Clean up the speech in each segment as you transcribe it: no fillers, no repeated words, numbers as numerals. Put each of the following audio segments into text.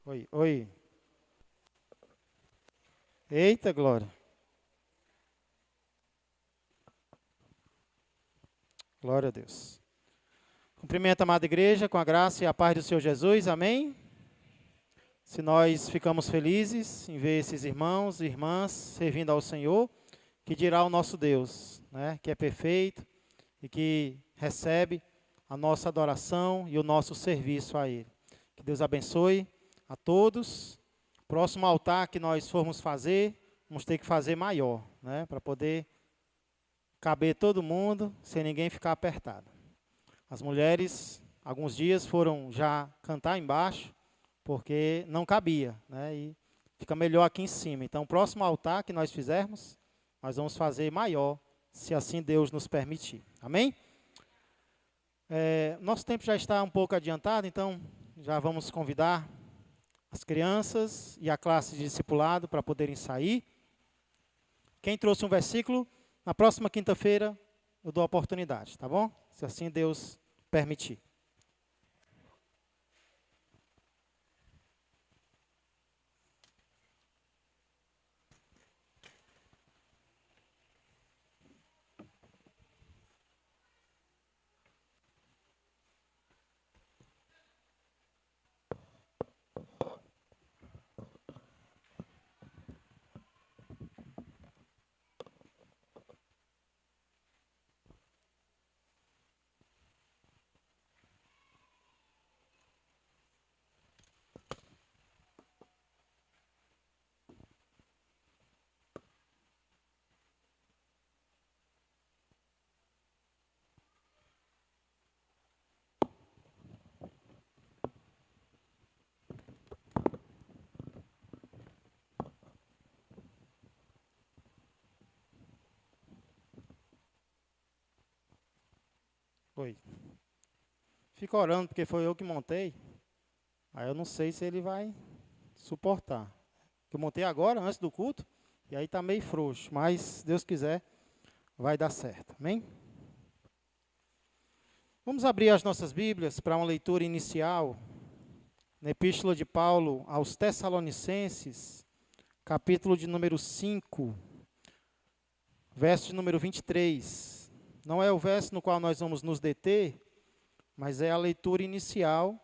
Oi, oi. Eita, glória. Glória a Deus. Cumprimento a amada igreja com a graça e a paz do Senhor Jesus. Amém? Se nós ficamos felizes em ver esses irmãos e irmãs servindo ao Senhor, que dirá o nosso Deus, né? Que é perfeito e que recebe a nossa adoração e o nosso serviço a Ele. Que Deus abençoe a todos. Próximo altar que nós formos fazer, vamos ter que fazer maior, né? Para poder caber todo mundo, sem ninguém ficar apertado. As mulheres, alguns dias, foram já cantar embaixo, porque não cabia, né? E fica melhor aqui em cima. Então, o próximo altar que nós fizermos, nós vamos fazer maior, se assim Deus nos permitir. Amém? Nosso tempo já está um pouco adiantado, então já vamos convidar as crianças e a classe de discipulado para poderem sair. Quem trouxe um versículo, na próxima quinta-feira eu dou a oportunidade, tá bom? Se assim Deus permitir. Oi. Fica orando, porque foi eu que montei. Aí eu não sei se ele vai suportar. Eu montei agora, antes do culto, e aí está meio frouxo. Mas, se Deus quiser, vai dar certo. Amém? Vamos abrir as nossas Bíblias para uma leitura inicial na Epístola de Paulo aos Tessalonicenses, capítulo de número 5, verso de número 23. Não é o verso no qual nós vamos nos deter, mas é a leitura inicial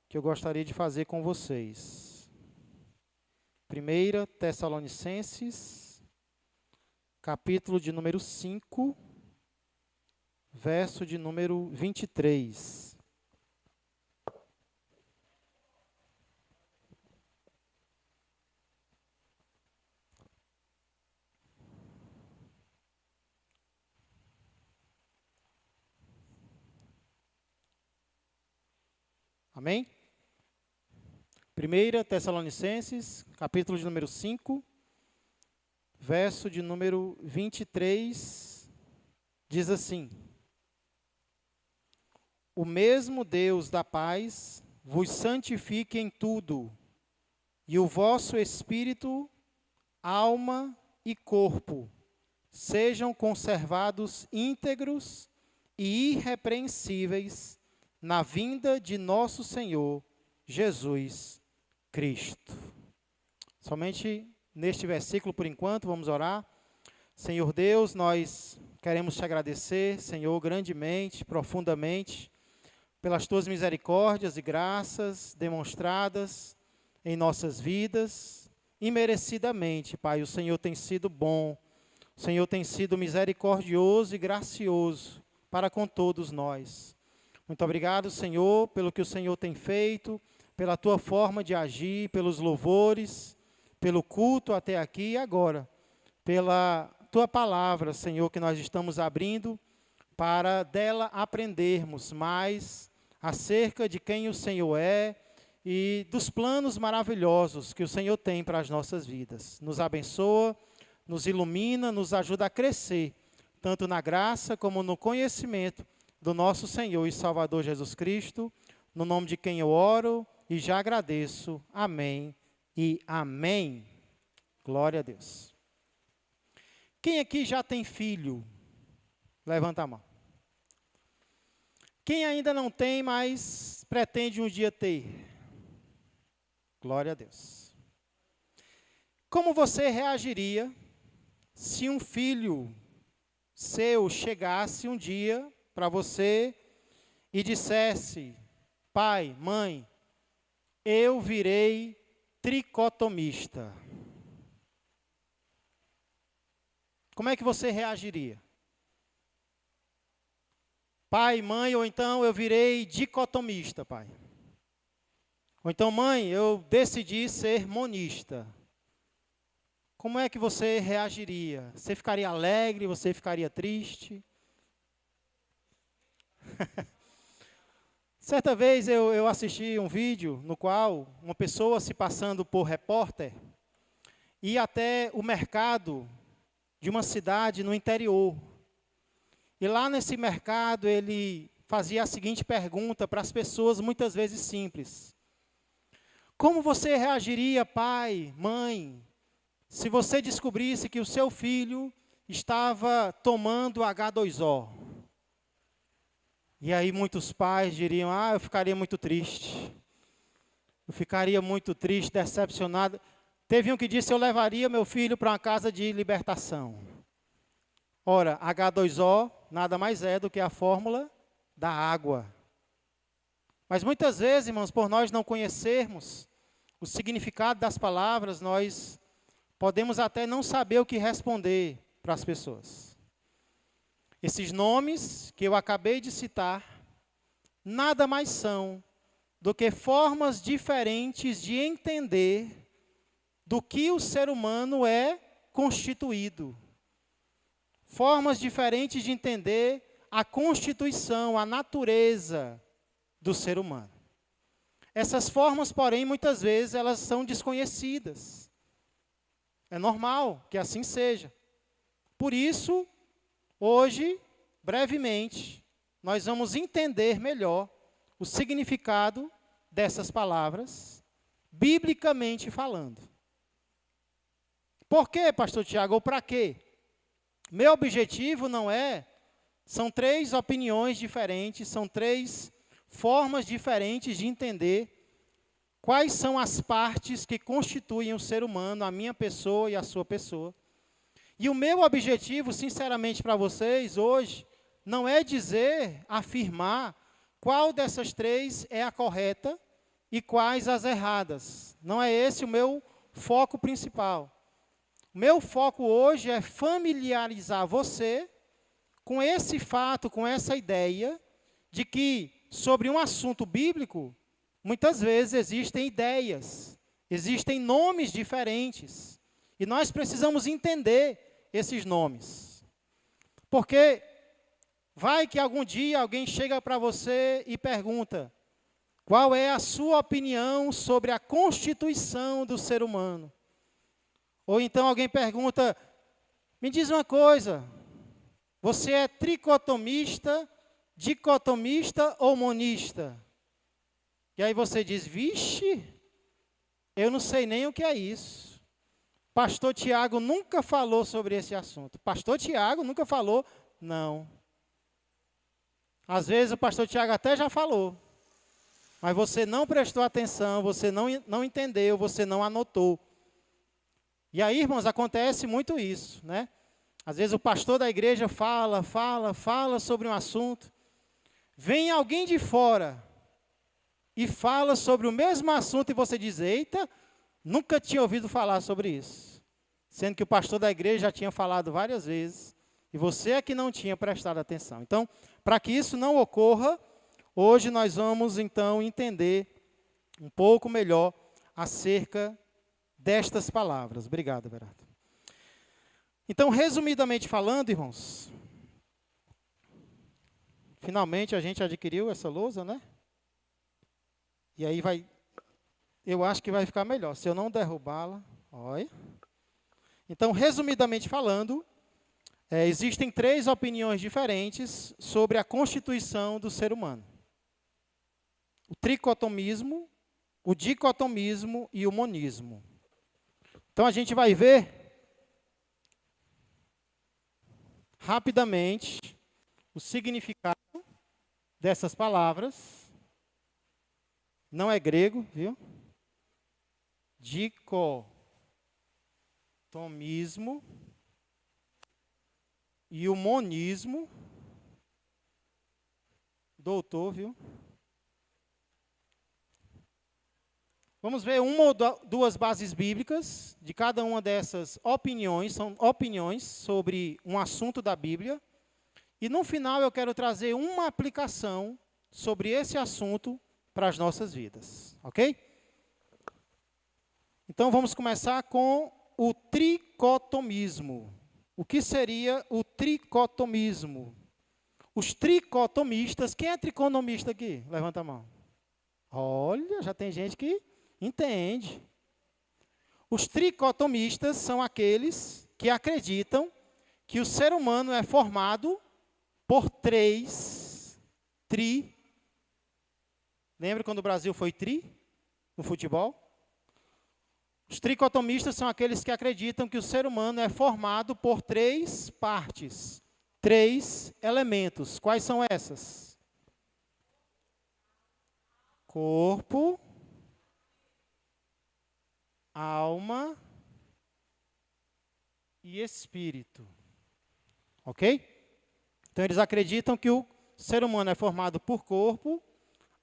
que eu gostaria de fazer com vocês. 1 Tessalonicenses, capítulo de número 5, verso de número 23. Amém? 1 Tessalonicenses, capítulo de número 5, verso de número 23, diz assim: O mesmo Deus da paz vos santifique em tudo, e o vosso espírito, alma e corpo sejam conservados íntegros e irrepreensíveis na vinda de nosso Senhor Jesus Cristo. Somente neste versículo, por enquanto, vamos orar. Senhor Deus, nós queremos te agradecer, Senhor, grandemente, profundamente, pelas tuas misericórdias e graças demonstradas em nossas vidas, imerecidamente, Pai. O Senhor tem sido bom, o Senhor tem sido misericordioso e gracioso para com todos nós. Muito obrigado, Senhor, pelo que o Senhor tem feito, pela tua forma de agir, pelos louvores, pelo culto até aqui e agora, pela tua palavra, Senhor, que nós estamos abrindo para dela aprendermos mais acerca de quem o Senhor é e dos planos maravilhosos que o Senhor tem para as nossas vidas. Nos abençoa, nos ilumina, nos ajuda a crescer, tanto na graça como no conhecimento do nosso Senhor e Salvador Jesus Cristo, no nome de quem eu oro e já agradeço. Amém e amém. Glória a Deus. Quem aqui já tem filho? Levanta a mão. Quem ainda não tem, mas pretende um dia ter? Glória a Deus. Como você reagiria se um filho seu chegasse um dia para você e dissesse: pai, mãe, eu virei tricotomista? Como é que você reagiria? Pai, mãe, ou então eu virei dicotomista, pai. Ou então, mãe, eu decidi ser monista. Como é que você reagiria? Você ficaria alegre? Você ficaria triste? Certa vez eu assisti um vídeo no qual uma pessoa se passando por repórter ia até o mercado de uma cidade no interior. E lá nesse mercado ele fazia a seguinte pergunta para as pessoas, muitas vezes simples: como você reagiria, pai, mãe, se você descobrisse que o seu filho estava tomando H2O? E aí muitos pais diriam: eu ficaria muito triste. Eu ficaria muito triste, decepcionado. Teve um que disse: eu levaria meu filho para uma casa de libertação. Ora, H2O nada mais é do que a fórmula da água. Mas muitas vezes, irmãos, por nós não conhecermos o significado das palavras, nós podemos até não saber o que responder para as pessoas. Esses nomes que eu acabei de citar, nada mais são do que formas diferentes de entender do que o ser humano é constituído. Formas diferentes de entender a constituição, a natureza do ser humano. Essas formas, porém, muitas vezes elas são desconhecidas. É normal que assim seja. Por isso, hoje, brevemente, nós vamos entender melhor o significado dessas palavras, biblicamente falando. Por quê, pastor Tiago, ou para quê? Meu objetivo são 3 opiniões diferentes, são 3 formas diferentes de entender quais são as partes que constituem o ser humano, a minha pessoa e a sua pessoa. E o meu objetivo, sinceramente para vocês, hoje, não é afirmar qual dessas 3 é a correta e quais as erradas. Não é esse o meu foco principal. O meu foco hoje é familiarizar você com esse fato, com essa ideia de que, sobre um assunto bíblico, muitas vezes existem ideias, existem nomes diferentes. E nós precisamos entender esses nomes. Porque vai que algum dia alguém chega para você e pergunta: qual é a sua opinião sobre a constituição do ser humano? Ou então alguém pergunta: me diz uma coisa, você é tricotomista, dicotomista ou monista? E aí você diz: vixe, eu não sei nem o que é isso. Pastor Tiago nunca falou sobre esse assunto. Pastor Tiago nunca falou? Não. Às vezes o pastor Tiago até já falou, mas você não prestou atenção, você não entendeu, você não anotou. E aí, irmãos, acontece muito isso, né? Às vezes o pastor da igreja fala sobre um assunto, vem alguém de fora e fala sobre o mesmo assunto e você diz: eita, nunca tinha ouvido falar sobre isso. Sendo que o pastor da igreja já tinha falado várias vezes e você é que não tinha prestado atenção. Então, para que isso não ocorra, hoje nós vamos então entender um pouco melhor acerca destas palavras. Obrigado, Berato. Então, resumidamente falando, irmãos, finalmente a gente adquiriu essa lousa, né? E aí eu acho que vai ficar melhor, se eu não derrubá-la, olha. Então, resumidamente falando, existem 3 opiniões diferentes sobre a constituição do ser humano: o tricotomismo, o dicotomismo e o monismo. Então, a gente vai ver rapidamente o significado dessas palavras. Não é grego, viu? dicotomismo e o monismo. Doutor, viu? Vamos ver uma ou duas bases bíblicas de cada uma dessas opiniões, são opiniões sobre um assunto da Bíblia. E no final eu quero trazer uma aplicação sobre esse assunto para as nossas vidas, ok? Então vamos começar com o tricotomismo. O que seria o tricotomismo? Os tricotomistas, quem é tricotomista aqui? Levanta a mão. Olha, já tem gente que entende. Os tricotomistas são aqueles que acreditam que o ser humano é formado por três Lembra quando o Brasil foi no futebol? Os tricotomistas são aqueles que acreditam que o ser humano é formado por três partes, três elementos. Quais são essas? Corpo, alma e espírito. Ok? Então eles acreditam que o ser humano é formado por corpo,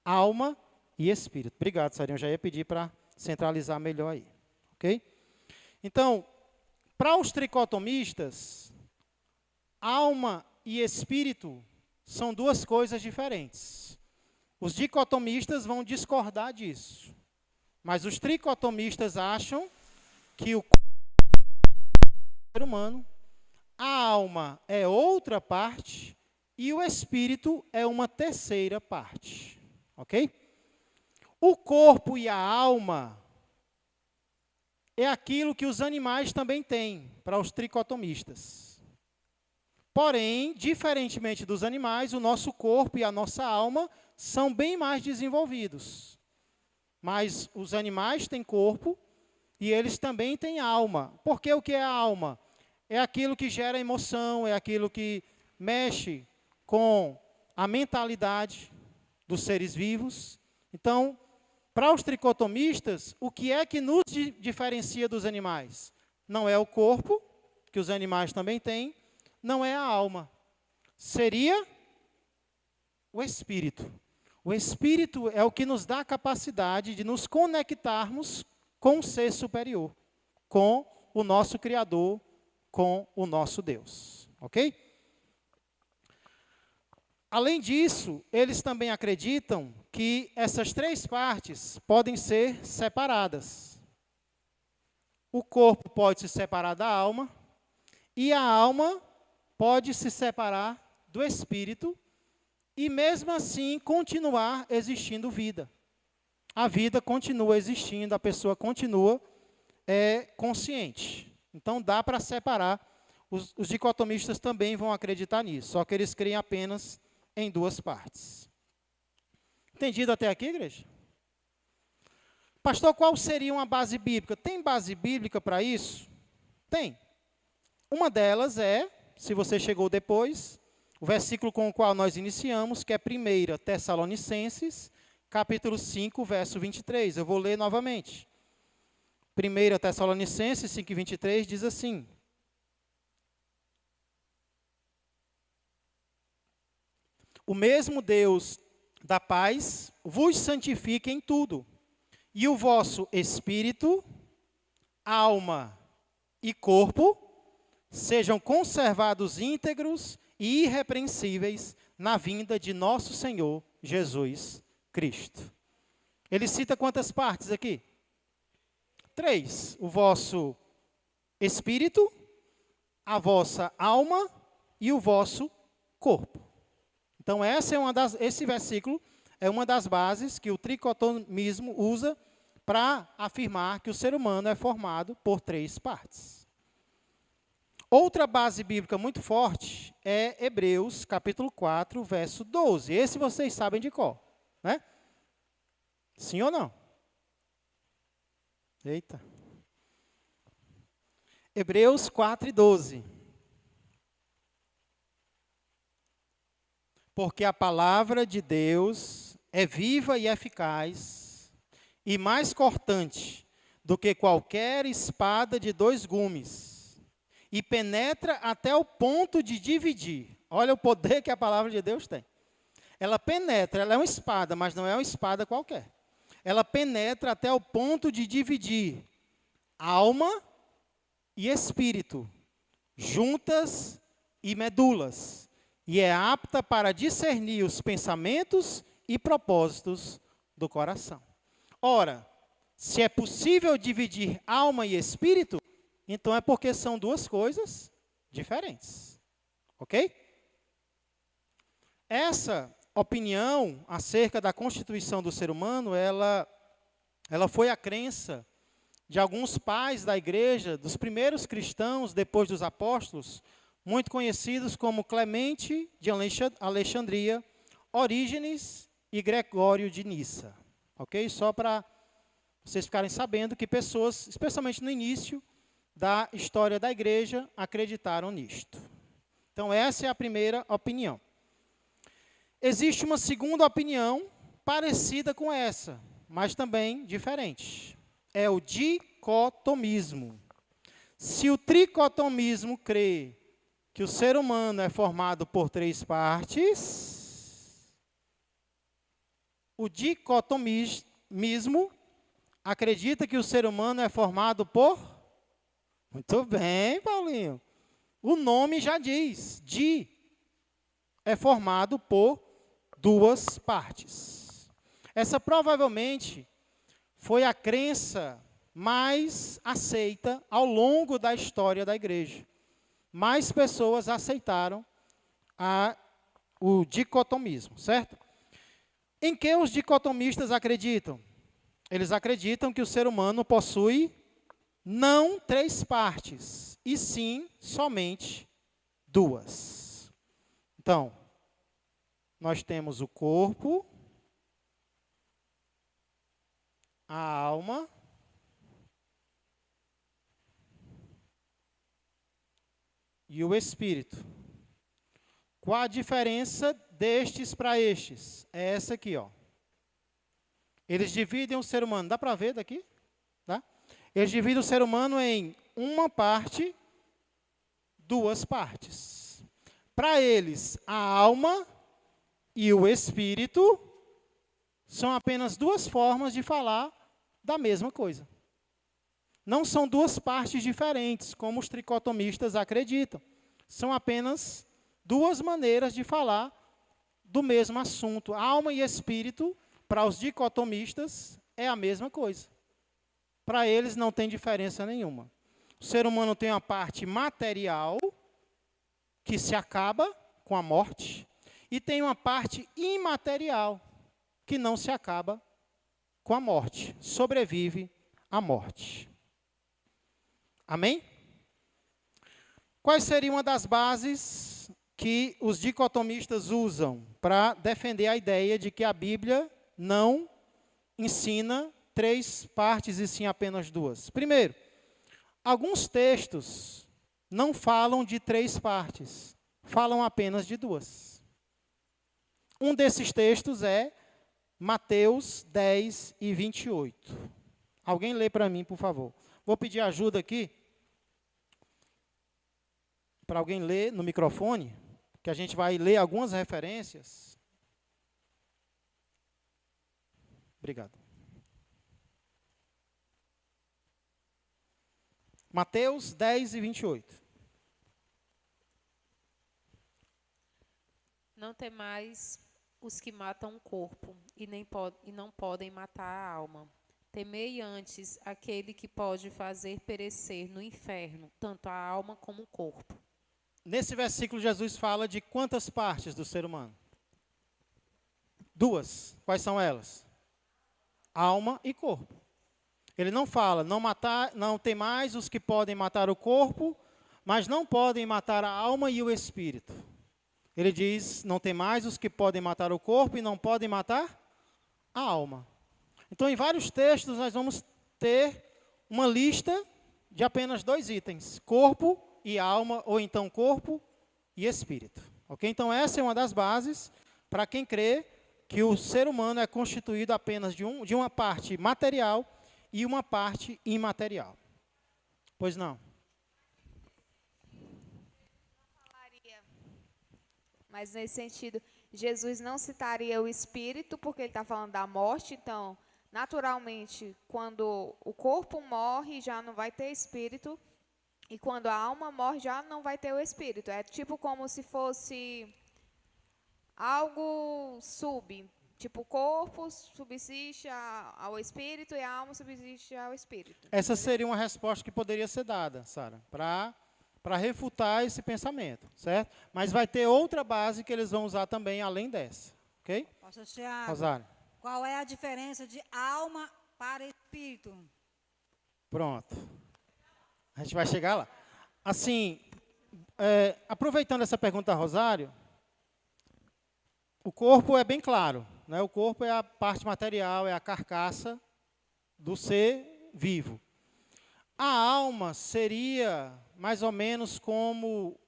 alma e espírito. Obrigado, Sarinho. Eu já ia pedir para centralizar melhor aí. Ok? Então, para os tricotomistas, alma e espírito são duas coisas diferentes. Os dicotomistas vão discordar disso. Mas os tricotomistas acham que o ser humano, a alma é outra parte e o espírito é uma terceira parte. Ok? O corpo e a alma é aquilo que os animais também têm, para os tricotomistas. Porém, diferentemente dos animais, o nosso corpo e a nossa alma são bem mais desenvolvidos. Mas os animais têm corpo e eles também têm alma. Porque o que é a alma? É aquilo que gera emoção, é aquilo que mexe com a mentalidade dos seres vivos. Então, para os tricotomistas, o que é que nos diferencia dos animais? Não é o corpo, que os animais também têm, não é a alma. Seria o espírito. O espírito é o que nos dá a capacidade de nos conectarmos com o ser superior, com o nosso Criador, com o nosso Deus. Ok? Além disso, eles também acreditam que essas três partes podem ser separadas. O corpo pode se separar da alma e a alma pode se separar do espírito e mesmo assim continuar existindo vida. A vida continua existindo, a pessoa continua consciente. Então dá para separar. Os dicotomistas também vão acreditar nisso, só que eles creem apenas em duas partes. Entendido até aqui, igreja? Pastor, qual seria uma base bíblica? Tem base bíblica para isso? Tem. Uma delas é, se você chegou depois, o versículo com o qual nós iniciamos, que é 1 Tessalonicenses, capítulo 5, verso 23. Eu vou ler novamente. 1 Tessalonicenses 5, 23 diz assim: o mesmo Deus da paz vos santifique em tudo, e o vosso espírito, alma e corpo sejam conservados íntegros e irrepreensíveis na vinda de nosso Senhor Jesus Cristo. Ele cita quantas partes aqui? 3. O vosso espírito, a vossa alma e o vosso corpo. Então, esse versículo é uma das bases que o tricotomismo usa para afirmar que o ser humano é formado por três partes. Outra base bíblica muito forte é Hebreus, capítulo 4, verso 12. Esse vocês sabem de cor, né? Sim ou não? Eita. Hebreus 4 e 12. Porque a palavra de Deus é viva e eficaz, e mais cortante do que qualquer espada de 2 gumes, e penetra até o ponto de dividir. Olha o poder que a palavra de Deus tem. Ela penetra, ela é uma espada, mas não é uma espada qualquer. Ela penetra até o ponto de dividir alma e espírito, juntas e medulas, e é apta para discernir os pensamentos e propósitos do coração. Ora, se é possível dividir alma e espírito, então é porque são 2 coisas diferentes. Ok? Essa opinião acerca da constituição do ser humano, ela foi a crença de alguns pais da igreja, dos primeiros cristãos depois dos apóstolos, muito conhecidos como Clemente de Alexandria, Orígenes e Gregório de Nissa. Ok? Só para vocês ficarem sabendo que pessoas, especialmente no início da história da igreja, acreditaram nisto. Então, essa é a primeira opinião. Existe uma segunda opinião parecida com essa, mas também diferente. É o dicotomismo. Se o tricotomismo crê que o ser humano é formado por 3 partes, o dicotomismo acredita que o ser humano é formado por... Muito bem, Paulinho. O nome já diz, é formado por 2 partes. Essa provavelmente foi a crença mais aceita ao longo da história da igreja. Mais pessoas aceitaram o dicotomismo, certo? Em que os dicotomistas acreditam? Eles acreditam que o ser humano possui não 3 partes, e sim somente 2. Então, nós temos o corpo, a alma e o espírito. Qual a diferença destes para estes? É essa aqui, ó. Eles dividem o ser humano, dá para ver daqui? Tá? Eles dividem o ser humano em uma parte, 2 partes. Para eles, a alma e o espírito são apenas 2 formas de falar da mesma coisa. Não são 2 partes diferentes, como os tricotomistas acreditam. São apenas 2 maneiras de falar do mesmo assunto. Alma e espírito, para os dicotomistas, é a mesma coisa. Para eles não tem diferença nenhuma. O ser humano tem uma parte material, que se acaba com a morte, e tem uma parte imaterial, que não se acaba com a morte, sobrevive à morte. Amém? Quais seriam uma das bases que os dicotomistas usam para defender a ideia de que a Bíblia não ensina 3 partes e sim apenas 2? Primeiro, alguns textos não falam de 3 partes, falam apenas de 2. Um desses textos é Mateus 10 e 28. Alguém lê para mim, por favor. Vou pedir ajuda aqui, para alguém ler no microfone, que a gente vai ler algumas referências. Obrigado. Mateus 10 e 28. Não temais os que matam o corpo e não podem matar a alma. Temei antes aquele que pode fazer perecer no inferno tanto a alma como o corpo. Nesse versículo, Jesus fala de quantas partes do ser humano? 2. Quais são elas? Alma e corpo. Ele não fala, não tem mais os que podem matar o corpo, mas não podem matar a alma e o espírito. Ele diz, não tem mais os que podem matar o corpo e não podem matar a alma. Então, em vários textos, nós vamos ter uma lista de apenas 2 itens, corpo e alma, ou então corpo e espírito. Ok? Então, essa é uma das bases para quem crê que o ser humano é constituído apenas de uma parte material e uma parte imaterial. Pois não? Mas nesse sentido, Jesus não citaria o espírito, porque ele está falando da morte, então, naturalmente, quando o corpo morre, já não vai ter espírito, e quando a alma morre, já não vai ter o espírito. É tipo como se fosse algo tipo o corpo subsiste ao espírito e a alma subsiste ao espírito. Essa seria uma resposta que poderia ser dada, Sara, para refutar esse pensamento, certo? Mas vai ter outra base que eles vão usar também, além dessa, ok? Pastor Tiago, Rosário. qual é a diferença de alma para espírito? Pronto. A gente vai chegar lá. Assim, aproveitando essa pergunta da Rosário, o corpo é bem claro, né? O corpo é a parte material, é a carcaça do ser vivo. A alma seria mais ou menos como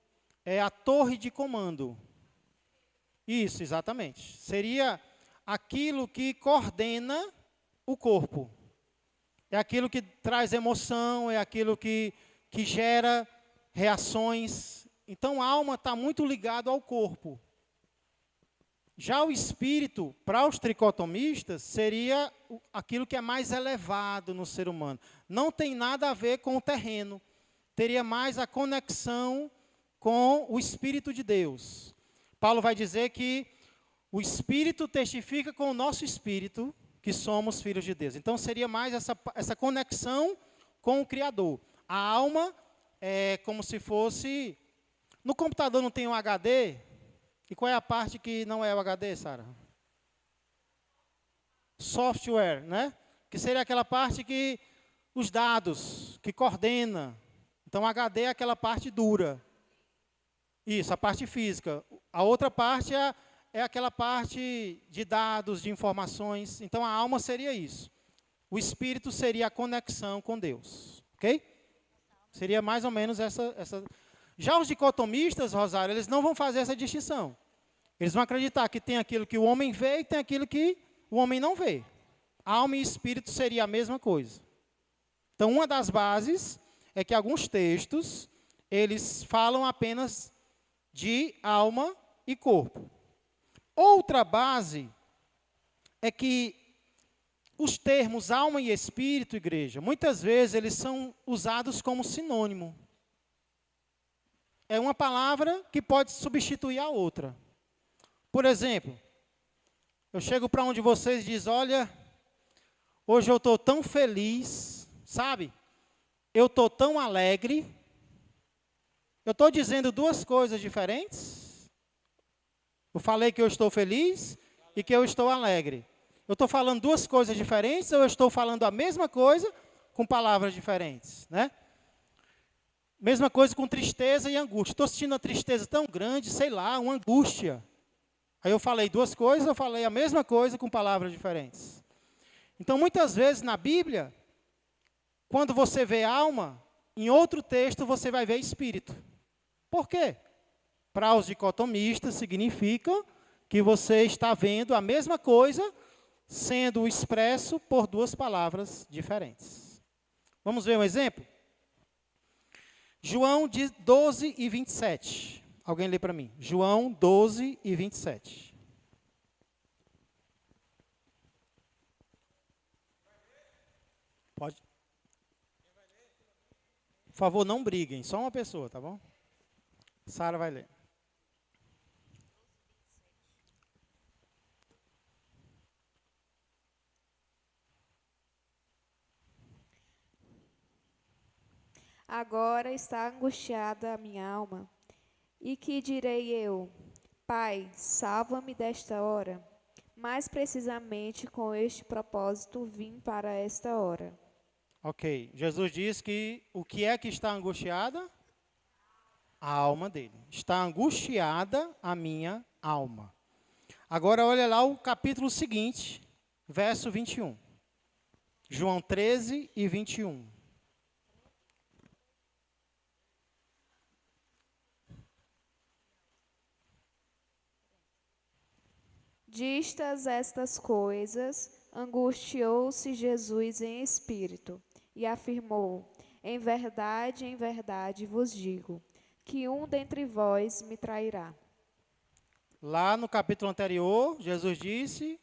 a torre de comando. Isso, exatamente. Seria aquilo que coordena o corpo. É aquilo que traz emoção, é aquilo que gera reações. Então, a alma está muito ligada ao corpo. Já o espírito, para os tricotomistas, seria aquilo que é mais elevado no ser humano. Não tem nada a ver com o terreno. Teria mais a conexão com o Espírito de Deus. Paulo vai dizer que o Espírito testifica com o nosso espírito que somos filhos de Deus. Então, seria mais essa conexão com o Criador. A alma é como se fosse... No computador não tem um HD... E qual é a parte que não é o HD, Sara? Software, né? Que seria aquela parte que os dados, que coordena. Então, HD é aquela parte dura. Isso, a parte física. A outra parte é aquela parte de dados, de informações. Então, a alma seria isso. O espírito seria a conexão com Deus. Ok? Seria mais ou menos essa... Já os dicotomistas, Rosário, eles não vão fazer essa distinção. Eles vão acreditar que tem aquilo que o homem vê e tem aquilo que o homem não vê. Alma e espírito seria a mesma coisa. Então, uma das bases é que alguns textos, eles falam apenas de alma e corpo. Outra base é que os termos alma e espírito, igreja, muitas vezes eles são usados como sinônimo. É uma palavra que pode substituir a outra. Por exemplo, eu chego para um de vocês e diz, olha, hoje eu estou tão feliz, sabe? Eu estou tão alegre. Eu estou dizendo duas coisas diferentes. Eu falei que eu estou feliz e que eu estou alegre. Eu estou falando duas coisas diferentes ou eu estou falando a mesma coisa com palavras diferentes, né? Mesma coisa com tristeza e angústia. Estou sentindo uma tristeza tão grande, sei lá, uma angústia. Aí eu falei duas coisas, eu falei a mesma coisa com palavras diferentes. Então, muitas vezes na Bíblia, quando você vê alma, em outro texto você vai ver espírito. Por quê? Para os dicotomistas, significa que você está vendo a mesma coisa sendo expresso por duas palavras diferentes. Vamos ver um exemplo? João 12 e 27. Alguém lê para mim. João 12 e 27. Pode. Por favor, não briguem. Só uma pessoa, tá bom? Sara vai ler. Agora está angustiada a minha alma. E que direi eu? Pai, salva-me desta hora. Mais precisamente com este propósito vim para esta hora. Ok. Jesus diz que o que é que está angustiada? A alma dele. Está angustiada a minha alma. Agora olha lá o capítulo seguinte, verso 21. João 13 e 21. Distas estas coisas, Angustiou-se Jesus em espírito e afirmou: em verdade vos digo, que um dentre vós me trairá. Lá no capítulo anterior, Jesus disse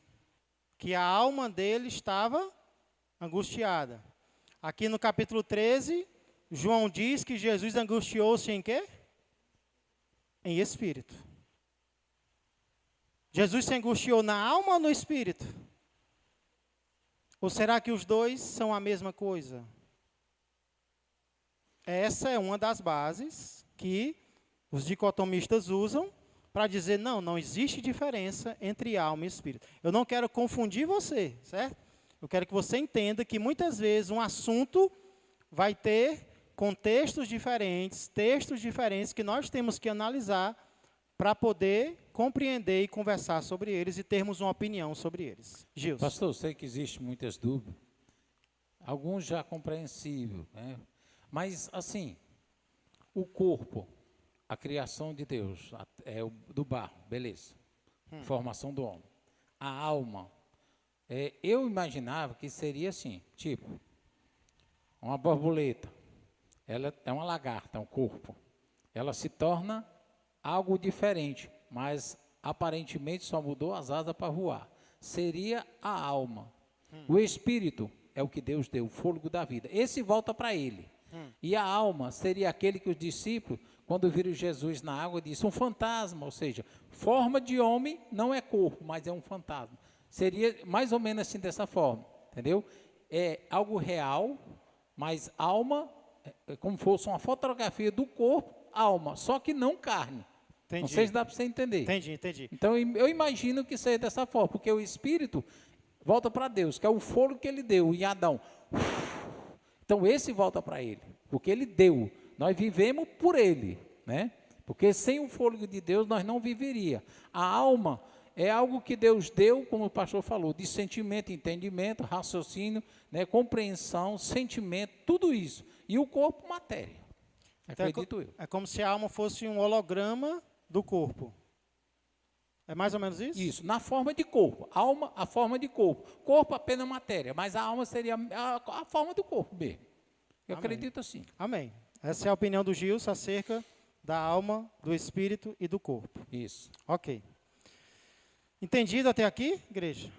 que a alma dele estava angustiada. Aqui no capítulo 13, João diz que Jesus angustiou-se em quê? Em espírito. Jesus se angustiou na alma ou no espírito? Ou será que os dois são a mesma coisa? Essa é uma das bases que os dicotomistas usam para dizer, não existe diferença entre alma e espírito. Eu não quero confundir você, certo? Eu quero que você entenda que muitas vezes um assunto vai ter contextos diferentes, textos diferentes que nós temos que analisar para poder compreender e conversar sobre eles e termos uma opinião sobre eles. Gilson. Pastor, eu sei que existem muitas dúvidas, alguns já compreensíveis, né? Mas, assim, o corpo, a criação de Deus, do barro, beleza, formação do homem. A alma, eu imaginava que seria assim, tipo, uma borboleta, ela é uma lagarta, é um corpo, ela se torna algo diferente, mas aparentemente só mudou as asas para voar. Seria a alma. O espírito é o que Deus deu, o fôlego da vida. Esse volta para ele. E a alma seria aquele que os discípulos, quando viram Jesus na água, disse um fantasma, ou seja, forma de homem não é corpo, mas é um fantasma. Seria mais ou menos assim dessa forma, entendeu? É algo real, mas alma é como fosse uma fotografia do corpo, alma, só que não carne. Entendi. Não sei se dá para você entender. Entendi. Então, eu imagino que seja dessa forma, porque o espírito volta para Deus, que é o fôlego que ele deu em Adão. Então, esse volta para ele, porque ele deu. Nós vivemos por ele, né? Porque sem o fôlego de Deus, nós não viveria. A alma é algo que Deus deu, como o pastor falou, de sentimento, entendimento, raciocínio, né? Compreensão, sentimento, tudo isso. E o corpo, matéria. Então, Acredito eu. é como se a alma fosse um holograma do corpo. É mais ou menos isso? Isso, na forma de corpo. Alma, a forma de corpo. Corpo apenas matéria, mas a alma seria a forma do corpo mesmo. Eu acredito assim. Amém. Essa é a opinião do Gilson acerca da alma, do espírito e do corpo. Isso. Ok. Entendido até aqui, igreja?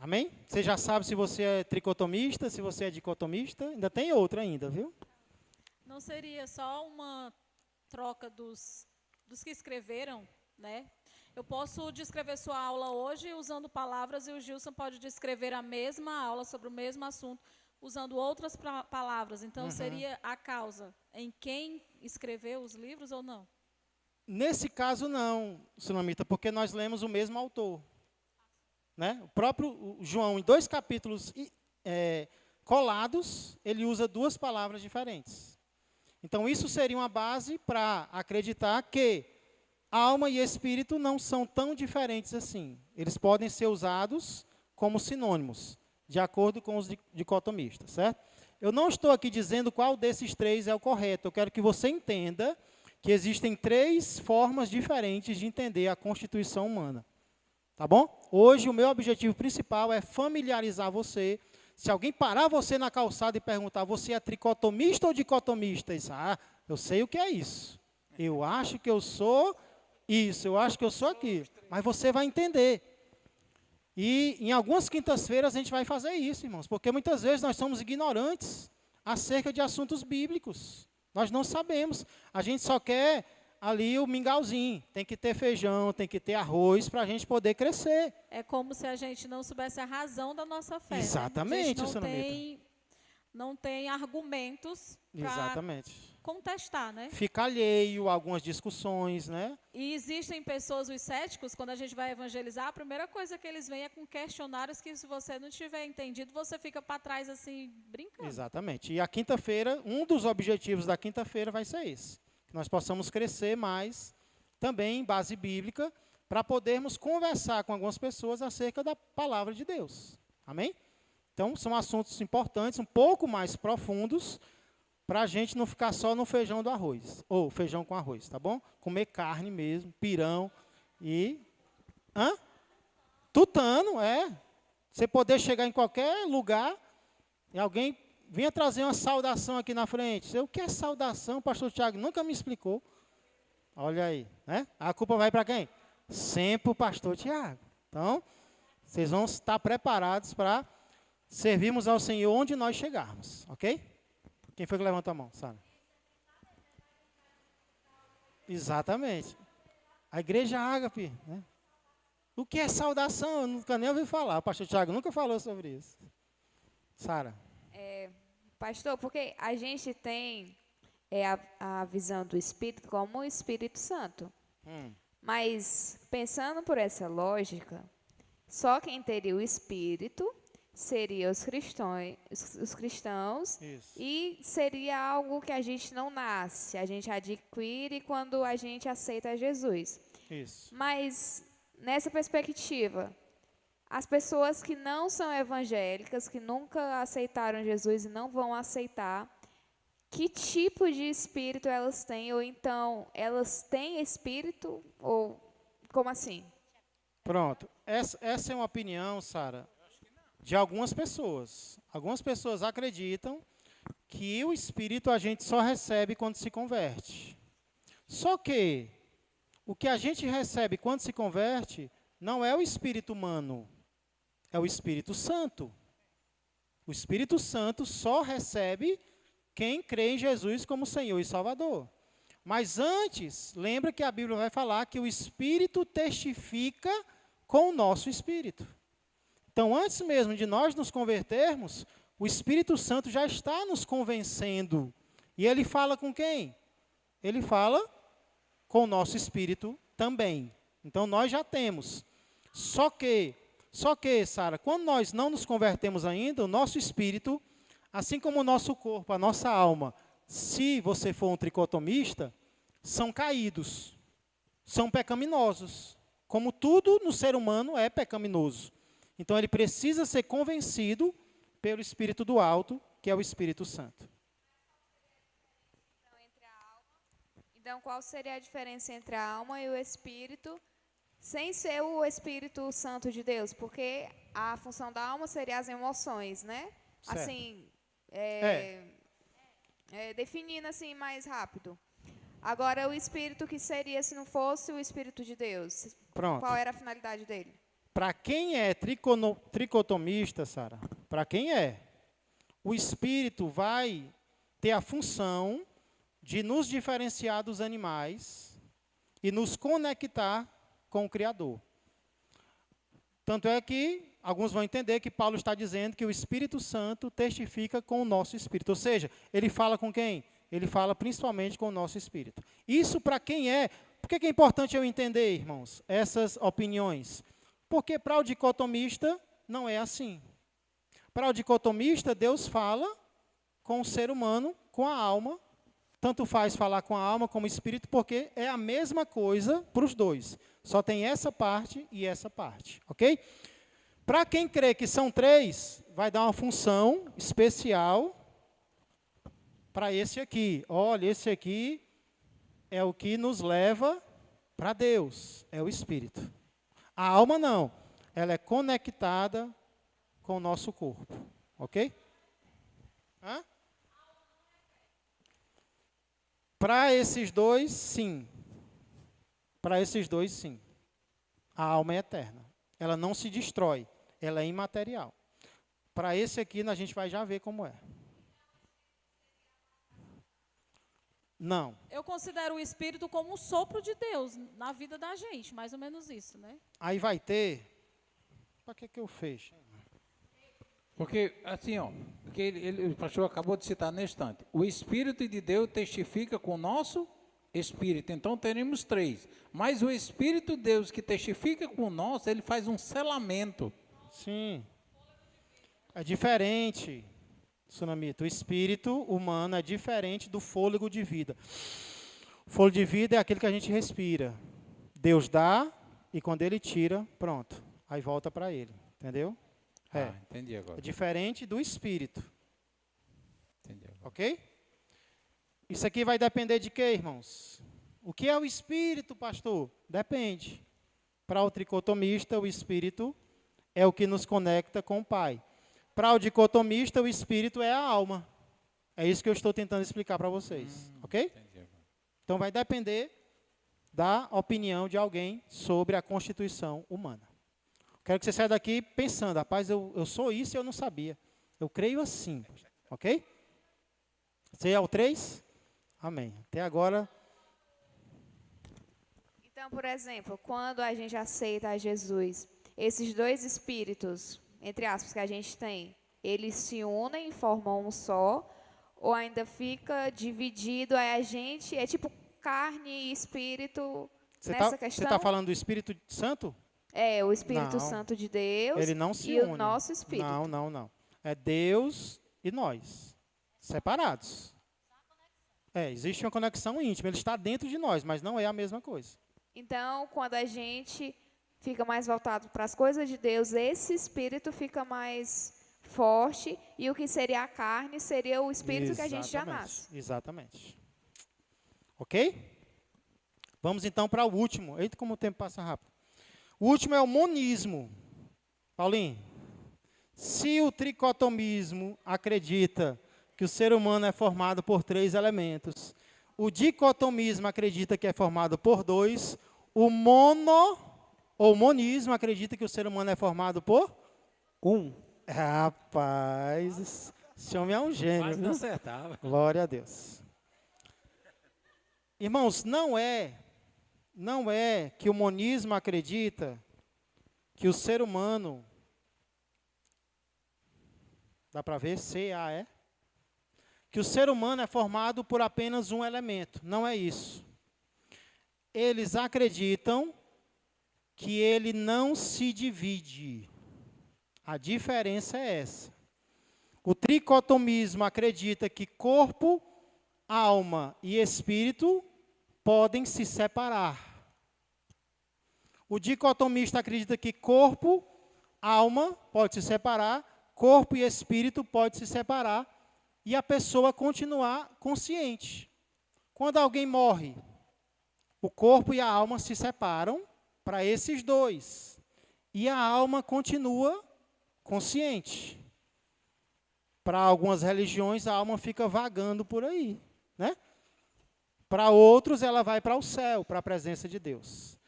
Amém? Você já sabe se você é tricotomista, se você é dicotomista. Ainda tem outra ainda, viu? Não seria só uma troca dos que escreveram, né? Eu posso descrever sua aula hoje usando palavras e o Gilson pode descrever a mesma aula sobre o mesmo assunto usando outras palavras. Então, seria a causa em quem escreveu os livros ou não? Nesse caso, não, Sunamita, porque nós lemos o mesmo autor. Né? O próprio João, em 2 capítulos colados, ele usa 2 palavras diferentes. Então, isso seria uma base para acreditar que alma e espírito não são tão diferentes assim. Eles podem ser usados como sinônimos, de acordo com os dicotomistas, certo? Eu não estou aqui dizendo qual desses 3 é o correto. Eu quero que você entenda que existem 3 formas diferentes de entender a constituição humana. Tá bom? Hoje, o meu objetivo principal é familiarizar você. Se alguém parar você na calçada e perguntar, você é tricotomista ou dicotomista? Diz, eu sei o que é isso. Eu acho que eu sou isso, eu acho que eu sou aquilo. Mas você vai entender. E em algumas quintas-feiras a gente vai fazer isso, irmãos, porque muitas vezes nós somos ignorantes acerca de assuntos bíblicos. Nós não sabemos. A gente só quer ali o mingauzinho. Tem que ter feijão, tem que ter arroz para a gente poder crescer. É como se a gente não soubesse a razão da nossa fé. Exatamente, né? A gente não tem argumentos para contestar, né? Fica alheio a algumas discussões, né? E existem pessoas, os céticos, quando a gente vai evangelizar, a primeira coisa que eles veem é com questionários que, se você não tiver entendido, você fica para trás, assim, brincando. Exatamente. E a quinta-feira, um dos objetivos da quinta-feira vai ser esse. Que nós possamos crescer mais, também em base bíblica, para podermos conversar com algumas pessoas acerca da palavra de Deus. Amém? Então, são assuntos importantes, um pouco mais profundos, para a gente não ficar só no feijão do arroz, ou feijão com arroz, tá bom? Comer carne mesmo, pirão e... tutano, Você poder chegar em qualquer lugar e alguém vinha trazer uma saudação aqui na frente. O que é saudação? O pastor Tiago nunca me explicou. Olha aí, né? A culpa vai para quem? Sempre o pastor Tiago. Então, vocês vão estar preparados para servirmos ao Senhor onde nós chegarmos, ok? Quem foi que levantou a mão, Sara? Exatamente. A igreja ágape, né? O que é saudação? Eu nunca nem ouvi falar. O pastor Tiago nunca falou sobre isso. Sara. Pastor, porque a gente tem a visão do Espírito como o Espírito Santo. Mas, pensando por essa lógica, só quem teria o Espírito seria os cristãos Isso. e seria algo que a gente não nasce, a gente adquire quando a gente aceita Jesus. Isso. Mas, nessa perspectiva, as pessoas que não são evangélicas, que nunca aceitaram Jesus e não vão aceitar, que tipo de espírito elas têm? Ou então, elas têm espírito? Ou como assim? Pronto. Essa é uma opinião, Sara, de algumas pessoas. Algumas pessoas acreditam que o Espírito a gente só recebe quando se converte. Só que o que a gente recebe quando se converte não é o Espírito humano, é o Espírito Santo. O Espírito Santo só recebe quem crê em Jesus como Senhor e Salvador. Mas antes, lembra que a Bíblia vai falar que o Espírito testifica com o nosso espírito. Então, antes mesmo de nós nos convertermos, o Espírito Santo já está nos convencendo. E ele fala com quem? Ele fala com o nosso espírito também. Então, nós já temos. Só que, Sara, quando nós não nos convertemos ainda, o nosso espírito, assim como o nosso corpo, a nossa alma, se você for um tricotomista, são caídos, são pecaminosos. Como tudo no ser humano é pecaminoso. Então, ele precisa ser convencido pelo Espírito do alto, que é o Espírito Santo. Então, qual seria a diferença entre a alma e o espírito, sem ser o Espírito Santo de Deus? Porque a função da alma seria as emoções, né? Certo. Assim, definindo assim mais rápido. Agora, o espírito que seria se não fosse o Espírito de Deus? Pronto. Qual era a finalidade dele? Para quem é tricotomista, Sara, para quem é, o Espírito vai ter a função de nos diferenciar dos animais e nos conectar com o Criador. Tanto é que alguns vão entender que Paulo está dizendo que o Espírito Santo testifica com o nosso espírito. Ou seja, ele fala com quem? Ele fala principalmente com o nosso espírito. Isso para quem é. Por que é importante eu entender, irmãos, essas opiniões? Porque para o dicotomista não é assim. Para o dicotomista, Deus fala com o ser humano, com a alma. Tanto faz falar com a alma como o espírito, porque é a mesma coisa para os dois. Só tem essa parte e essa parte, ok? Para quem crê que são três, vai dar uma função especial para esse aqui. Olha, esse aqui é o que nos leva para Deus, é o espírito. A alma não, ela é conectada com o nosso corpo, ok? Para esses dois, sim. Para esses dois, sim. A alma é eterna. Ela não se destrói. Ela é imaterial. Para esse aqui, a gente vai já ver como é. Não. Eu considero o Espírito como um sopro de Deus na vida da gente, mais ou menos isso, né? Aí vai ter... Para que eu fecho? Porque, assim, ó, o pastor acabou de citar nesse instante, o Espírito de Deus testifica com o nosso Espírito, então teremos três. Mas o Espírito de Deus que testifica com o nosso, ele faz um selamento. Sim. É diferente, Sunamita. O espírito humano é diferente do fôlego de vida. O fôlego de vida é aquele que a gente respira. Deus dá e quando ele tira, pronto. Aí volta para ele, entendeu? Entendi agora. É diferente do espírito. Entendi agora. Ok? Isso aqui vai depender de quê, irmãos? O que é o espírito, pastor? Depende. Para o tricotomista, o espírito é o que nos conecta com o Pai. Para o dicotomista, o espírito é a alma. É isso que eu estou tentando explicar para vocês, ok? Entendi. Então vai depender da opinião de alguém sobre a constituição humana. Quero que você saia daqui pensando, rapaz, eu sou isso e eu não sabia. Eu creio assim, ok? Você é o 3? Amém. Até agora, Então, por exemplo, quando a gente aceita a Jesus, esses dois espíritos, entre aspas, que a gente tem, eles se unem e formam um só, ou ainda fica dividido, aí a gente, é tipo carne e espírito você nessa está questão? falando do Espírito Santo? É, o Espírito Não. Santo de Deus Ele não se e une. o nosso espírito. Não. É Deus e nós, separados. Existe uma conexão íntima. Ele está dentro de nós, mas não é a mesma coisa. Então, quando a gente fica mais voltado para as coisas de Deus, esse espírito fica mais forte e o que seria a carne seria o espírito que a gente já nasce. Exatamente. Ok? Vamos então para o último. Eita, como o tempo passa rápido. O último é o monismo. Paulinho, se o tricotomismo acredita que o ser humano é formado por 3 elementos, o dicotomismo acredita que é formado por 2, o monismo acredita que o ser humano é formado por 1. Rapaz, esse homem é um gênio. Quase não Viu? acertava. Glória a Deus. Irmãos, não é que o monismo acredita que o ser humano, dá para ver, C-A-E, que o ser humano é formado por apenas um elemento. Não é isso. Eles acreditam que ele não se divide. A diferença é essa. O tricotomismo acredita que corpo, alma e espírito podem se separar. O dicotomista acredita que corpo, alma pode se separar, corpo e espírito pode se separar e a pessoa continuar consciente. Quando alguém morre, o corpo e a alma se separam para esses dois e a alma continua consciente. Para algumas religiões, a alma fica vagando por aí, né? Para outros, ela vai para o céu, para a presença de Deus.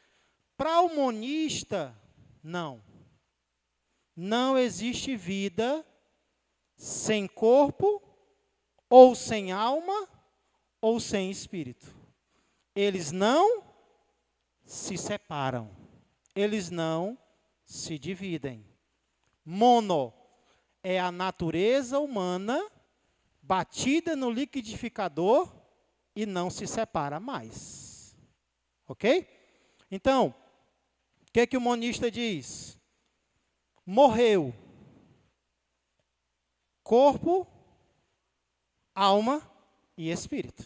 Para o monista, não. Não existe vida sem corpo, ou sem alma, ou sem espírito. Eles não se separam. Eles não se dividem. Mono é a natureza humana batida no liquidificador e não se separa mais. Ok? Então, o que o monista diz? Morreu. Corpo, alma e espírito.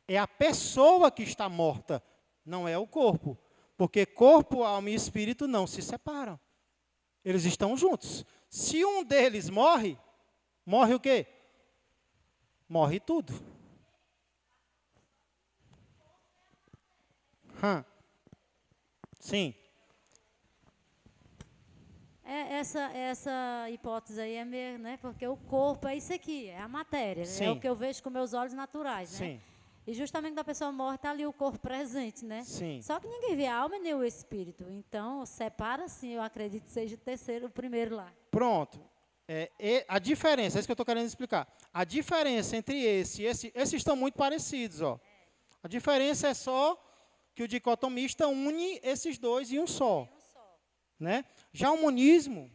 É a pessoa que está morta, não é o corpo. Porque corpo, alma e espírito não se separam. Eles estão juntos. Se um deles morre, morre o quê? Morre tudo. Sim. Essa hipótese aí é meio, né? Porque o corpo é isso aqui, é a matéria, Sim. é o que eu vejo com meus olhos naturais, né? Sim. E justamente quando a pessoa morre, está ali o corpo presente, né? Sim. Só que ninguém vê a alma nem o espírito. Então, separa sim, eu acredito que seja o primeiro lá. Pronto. A diferença, é isso que eu estou querendo explicar. A diferença entre esse e esses estão muito parecidos, ó. A diferença é só que o dicotomista une esses dois em um só. Né? Já o monismo,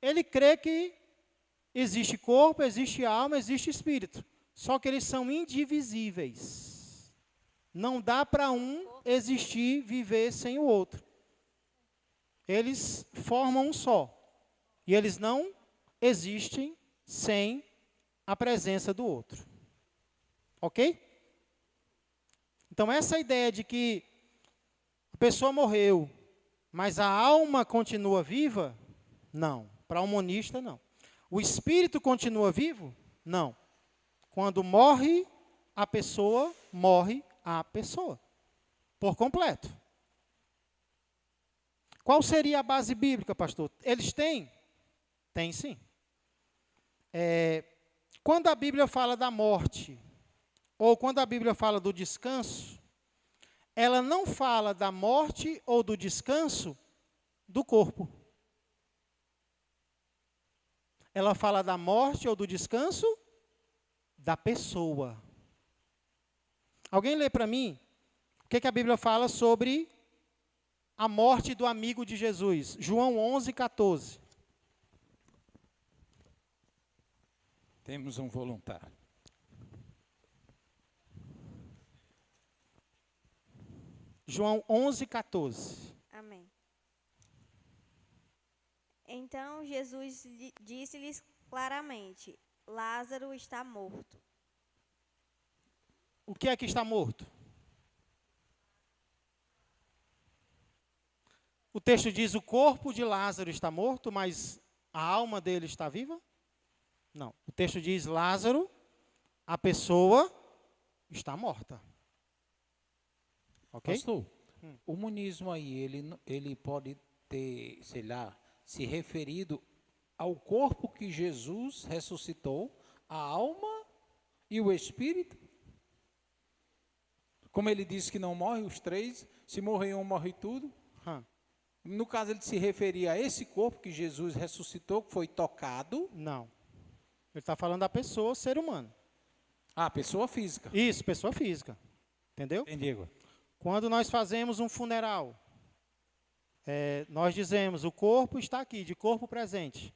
ele crê que existe corpo, existe alma, existe espírito. Só que eles são indivisíveis. Não dá para um existir, viver sem o outro. Eles formam um só. E eles não existem sem a presença do outro. Ok? Então, essa ideia de que a pessoa morreu, mas a alma continua viva? Não. Para o monista, não. O espírito continua vivo? Não. Quando morre a pessoa, morre a pessoa. Por completo. Qual seria a base bíblica, pastor? Eles têm? Tem sim. Quando a Bíblia fala da morte, ou quando a Bíblia fala do descanso, ela não fala da morte ou do descanso do corpo. Ela fala da morte ou do descanso da pessoa. Alguém lê para mim o que a Bíblia fala sobre a morte do amigo de Jesus? João 11, 14. Temos um voluntário. João 11, 14. Amém. Então Jesus disse-lhes claramente: Lázaro está morto. O que é que está morto? O texto diz: o corpo de Lázaro está morto, mas a alma dele está viva? Não. O texto diz: Lázaro, a pessoa, está morta. Ok? Pastor, o monismo aí, ele pode ter, sei lá, se referido ao corpo que Jesus ressuscitou, a alma e o espírito? Como ele disse que não morre os três, se morrer um, morre tudo. No caso, ele se referia a esse corpo que Jesus ressuscitou, que foi tocado. Não. Ele está falando da pessoa, ser humano. Ah, pessoa física. Isso, pessoa física. Entendeu? Entendi agora. Quando nós fazemos um funeral, nós dizemos: o corpo está aqui, de corpo presente.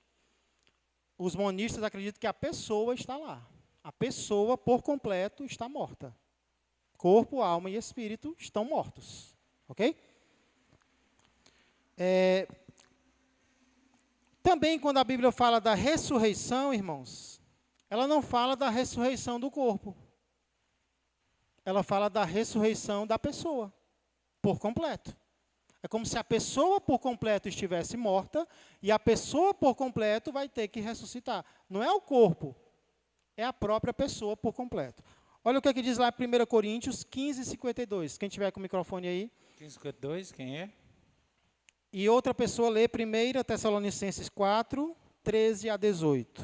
Os monistas acreditam que a pessoa está lá. A pessoa, por completo, está morta. Corpo, alma e espírito estão mortos. Ok? Também, quando a Bíblia fala da ressurreição, irmãos, ela não fala da ressurreição do corpo. Ela fala da ressurreição da pessoa, por completo. É como se a pessoa por completo estivesse morta e a pessoa por completo vai ter que ressuscitar. Não é o corpo, é a própria pessoa por completo. Olha o que diz lá em 1 Coríntios 15, 52. Quem tiver com o microfone aí. 15, 52, quem é? E outra pessoa lê 1 Tessalonicenses 4, 13 a 18.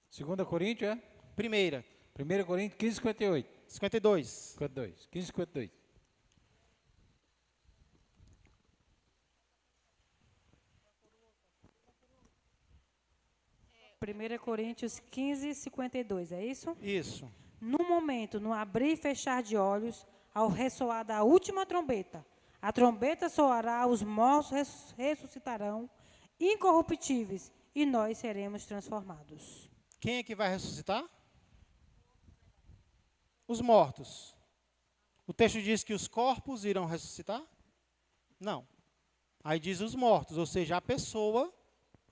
Segunda Coríntios, é? Primeira. 1 Coríntios 15, 58. 52. 52. 15, 52. Primeira Coríntios 15, 52, é isso? Isso. No momento, no abrir e fechar de olhos, ao ressoar da última trombeta, a trombeta soará, os mortos ressuscitarão, incorruptíveis, e nós seremos transformados. Quem é que vai ressuscitar? Os mortos. O texto diz que os corpos irão ressuscitar? Não. Aí diz os mortos, ou seja, a pessoa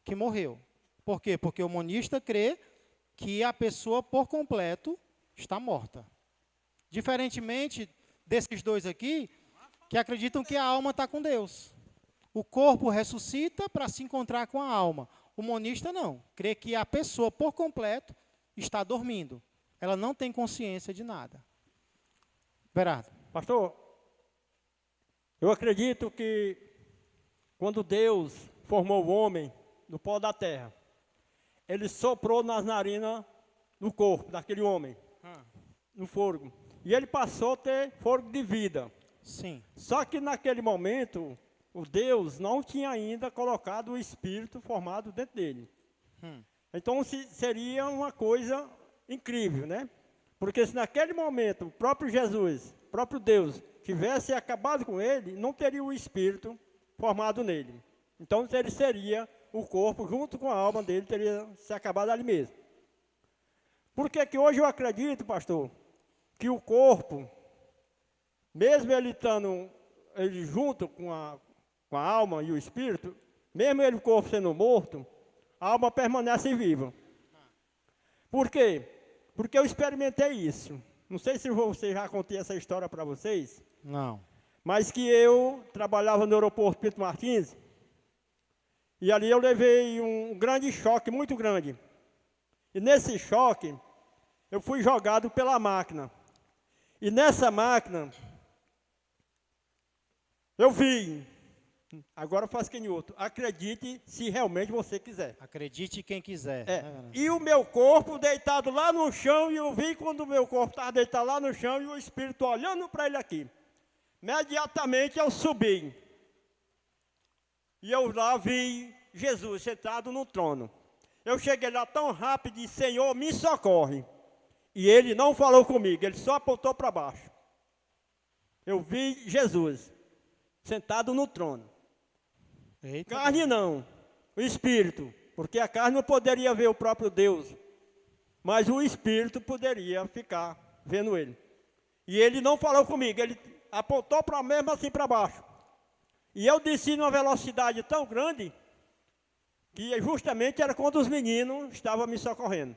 que morreu. Por quê? Porque o monista crê que a pessoa por completo está morta. Diferentemente desses dois aqui, que acreditam que a alma está com Deus. O corpo ressuscita para se encontrar com a alma. O monista não. Crê que a pessoa por completo está dormindo. Ela não tem consciência de nada. Berardo. Pastor, eu acredito que quando Deus formou o homem do pó da terra, Ele soprou nas narinas do corpo daquele homem, no fôlego. E ele passou a ter fôlego de vida. Sim. Só que naquele momento, o Deus não tinha ainda colocado o Espírito formado dentro dele. Então seria uma coisa incrível, né? Porque se naquele momento o próprio Jesus, o próprio Deus, tivesse acabado com ele, não teria o Espírito formado nele. Então ele seria, o corpo junto com a alma dele, teria se acabado ali mesmo. Por que hoje eu acredito, pastor, que o corpo, mesmo ele estando junto com a alma e o espírito, mesmo ele, o corpo sendo morto, a alma permanece viva. Por quê? Porque eu experimentei isso. Não sei se você já contei essa história para vocês. Não. Mas que eu trabalhava no aeroporto Pinto Martins, e ali eu levei um grande choque, muito grande. E nesse choque, eu fui jogado pela máquina. E nessa máquina, eu vi. Agora faz que nem outro. Acredite se realmente você quiser. Acredite quem quiser. É. Né? E o meu corpo deitado lá no chão, e eu vi quando o meu corpo estava deitado lá no chão, e o Espírito olhando para ele aqui. Imediatamente eu subi. E eu lá vi Jesus sentado no trono. Eu cheguei lá tão rápido e disse, Senhor, me socorre. E ele não falou comigo, ele só apontou para baixo. Eu vi Jesus sentado no trono. Eita, Carne não, o Espírito, porque a carne não poderia ver o próprio Deus, mas o Espírito poderia ficar vendo ele. E ele não falou comigo, ele apontou para mesmo assim para baixo. E eu desci numa velocidade tão grande, que justamente era quando os meninos estavam me socorrendo.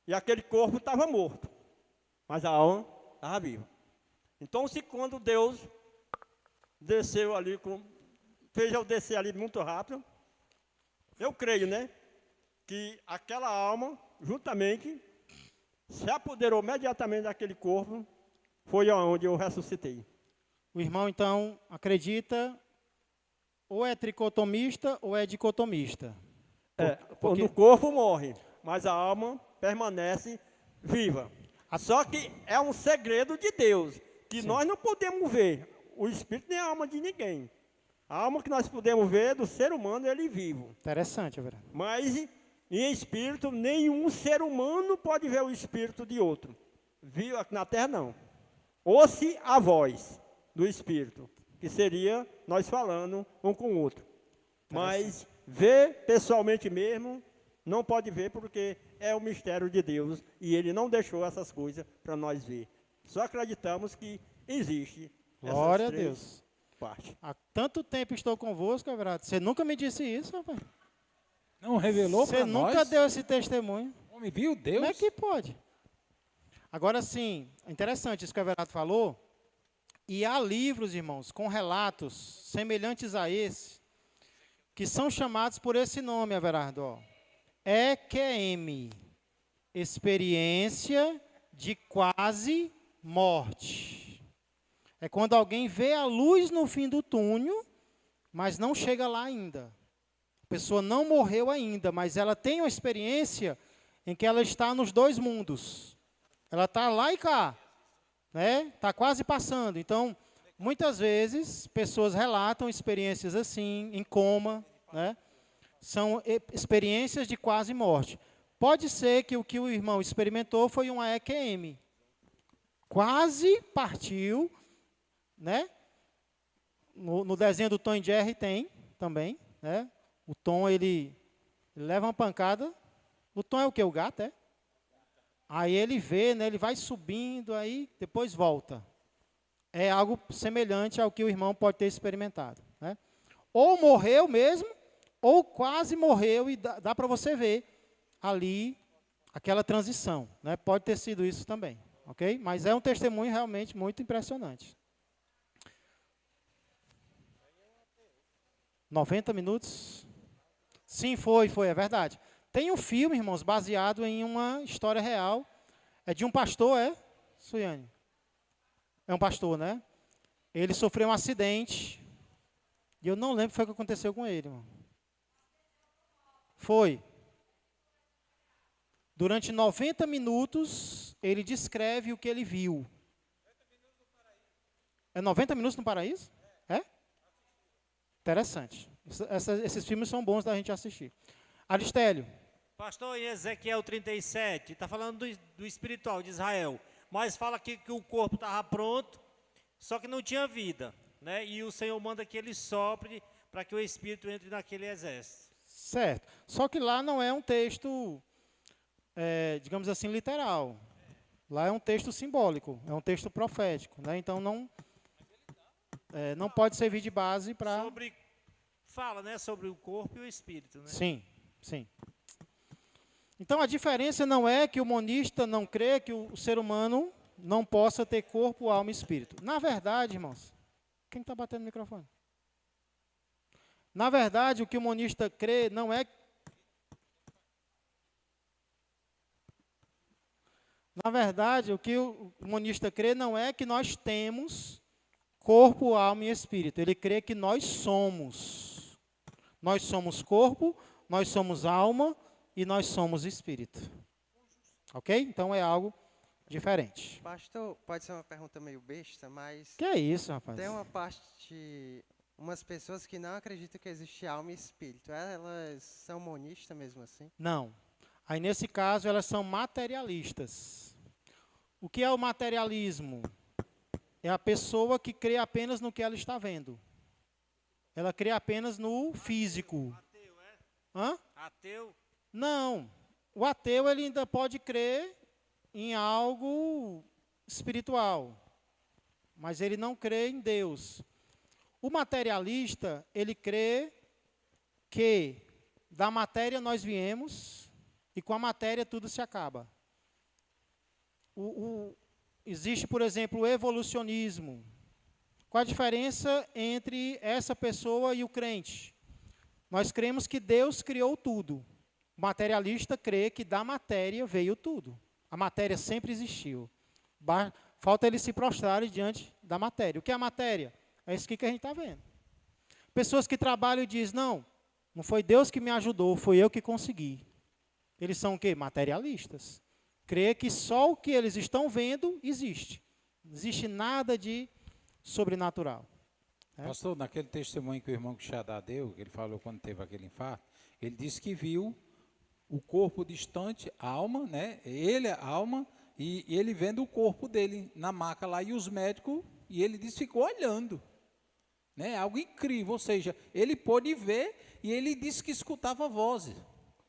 E aquele corpo estava morto, mas a alma estava viva. Então, se quando Deus desceu ali, fez eu descer ali muito rápido, eu creio, né, que aquela alma, juntamente, se apoderou imediatamente daquele corpo, foi onde eu ressuscitei. O irmão, então, acredita, ou é tricotomista ou é dicotomista. Porque o corpo morre, mas a alma permanece viva. Só que é um segredo de Deus, que nós não podemos ver. O Espírito nem a alma de ninguém. A alma que nós podemos ver é do ser humano, ele vivo. Interessante, é verdade. Mas, em espírito, nenhum ser humano pode ver o espírito de outro. Viu aqui na terra, não. Ouça a voz do espírito, que seria nós falando um com o outro. Mas ver pessoalmente mesmo, não pode ver porque é o mistério de Deus e ele não deixou essas coisas para nós ver. Só acreditamos que existe. Glória a Deus. Parte. Há tanto tempo estou convosco, é verdade. Você nunca me disse isso, rapaz. Não revelou para nós? Você nunca deu esse testemunho. Homem, viu Deus? Como é que pode? Agora sim, interessante isso que o Everardo falou. E há livros, irmãos, com relatos semelhantes a esse, que são chamados por esse nome, Everardo. Ó. EQM, experiência de quase morte. É quando alguém vê a luz no fim do túnel, mas não chega lá ainda. A pessoa não morreu ainda, mas ela tem uma experiência em que ela está nos dois mundos. Ela está lá e cá, né? Está quase passando. Então, muitas vezes, pessoas relatam experiências assim, em coma, né? São experiências de quase morte. Pode ser que o irmão experimentou foi uma EQM. Quase partiu, né? No desenho do Tom e Jerry tem também, né? O Tom, ele leva uma pancada. O Tom é o quê? O gato, é? Aí ele vê, né? Ele vai subindo, aí depois volta. É algo semelhante ao que o irmão pode ter experimentado, né? Ou morreu mesmo, ou quase morreu, e dá para você ver ali aquela transição, né? Pode ter sido isso também, ok? Mas é um testemunho realmente muito impressionante. 90 minutos? Sim, foi, é verdade. Tem um filme, irmãos, baseado em uma história real. É de um pastor, Suiane? É um pastor, né? Ele sofreu um acidente. E eu não lembro o que foi que aconteceu com ele, irmão. Foi. Durante 90 minutos, ele descreve o que ele viu. É 90 minutos no paraíso? É? Interessante. Esses filmes são bons da gente assistir. Aristélio. Pastor, em Ezequiel 37, está falando do espiritual de Israel, mas fala aqui que o corpo estava pronto, só que não tinha vida, né? E o Senhor manda que ele sopre para que o espírito entre naquele exército. Certo. Só que lá não é um texto, digamos assim, literal. Lá é um texto simbólico, é um texto profético, né? Então não pode servir de base para... Fala, né, sobre o corpo e o espírito, né? Sim, sim. Então a diferença não é que o monista não crê que o ser humano não possa ter corpo, alma e espírito. Na verdade, irmãos, quem está batendo no microfone? Na verdade, o que o monista crê não é... Na verdade, o que o monista crê não é que nós temos corpo, alma e espírito. Ele crê que nós somos. Nós somos corpo, nós somos alma e nós somos espírito. Ok? Então é algo diferente. Pastor, pode ser uma pergunta meio besta, mas Que é isso, rapaz? tem uma parte, umas pessoas que não acreditam que existe alma e espírito. Elas são monistas mesmo assim? Não. Aí, nesse caso, elas são materialistas. O que é o materialismo? É a pessoa que crê apenas no que ela está vendo. Ela crê apenas no físico. Ateu, é? Hã? Ateu? Não. O ateu ele ainda pode crer em algo espiritual, mas ele não crê em Deus. O materialista, ele crê que da matéria nós viemos e com a matéria tudo se acaba. Existe, por exemplo, o evolucionismo. Qual a diferença entre essa pessoa e o crente? Nós cremos que Deus criou tudo. O materialista crê que da matéria veio tudo. A matéria sempre existiu. Falta eles se prostrarem diante da matéria. O que é a matéria? É isso que a gente está vendo. Pessoas que trabalham e dizem, não foi Deus que me ajudou, foi eu que consegui. Eles são o quê? Materialistas. Crê que só o que eles estão vendo existe. Não existe nada de sobrenatural. Pastor, naquele testemunho que o irmão Quixadá deu, que ele falou quando teve aquele infarto, ele disse que viu o corpo distante, a alma, né? Ele, a alma, e ele vendo o corpo dele na maca lá, e os médicos, e ele disse, ficou olhando. Né? Algo incrível, ou seja, ele pôde ver, e ele disse que escutava vozes.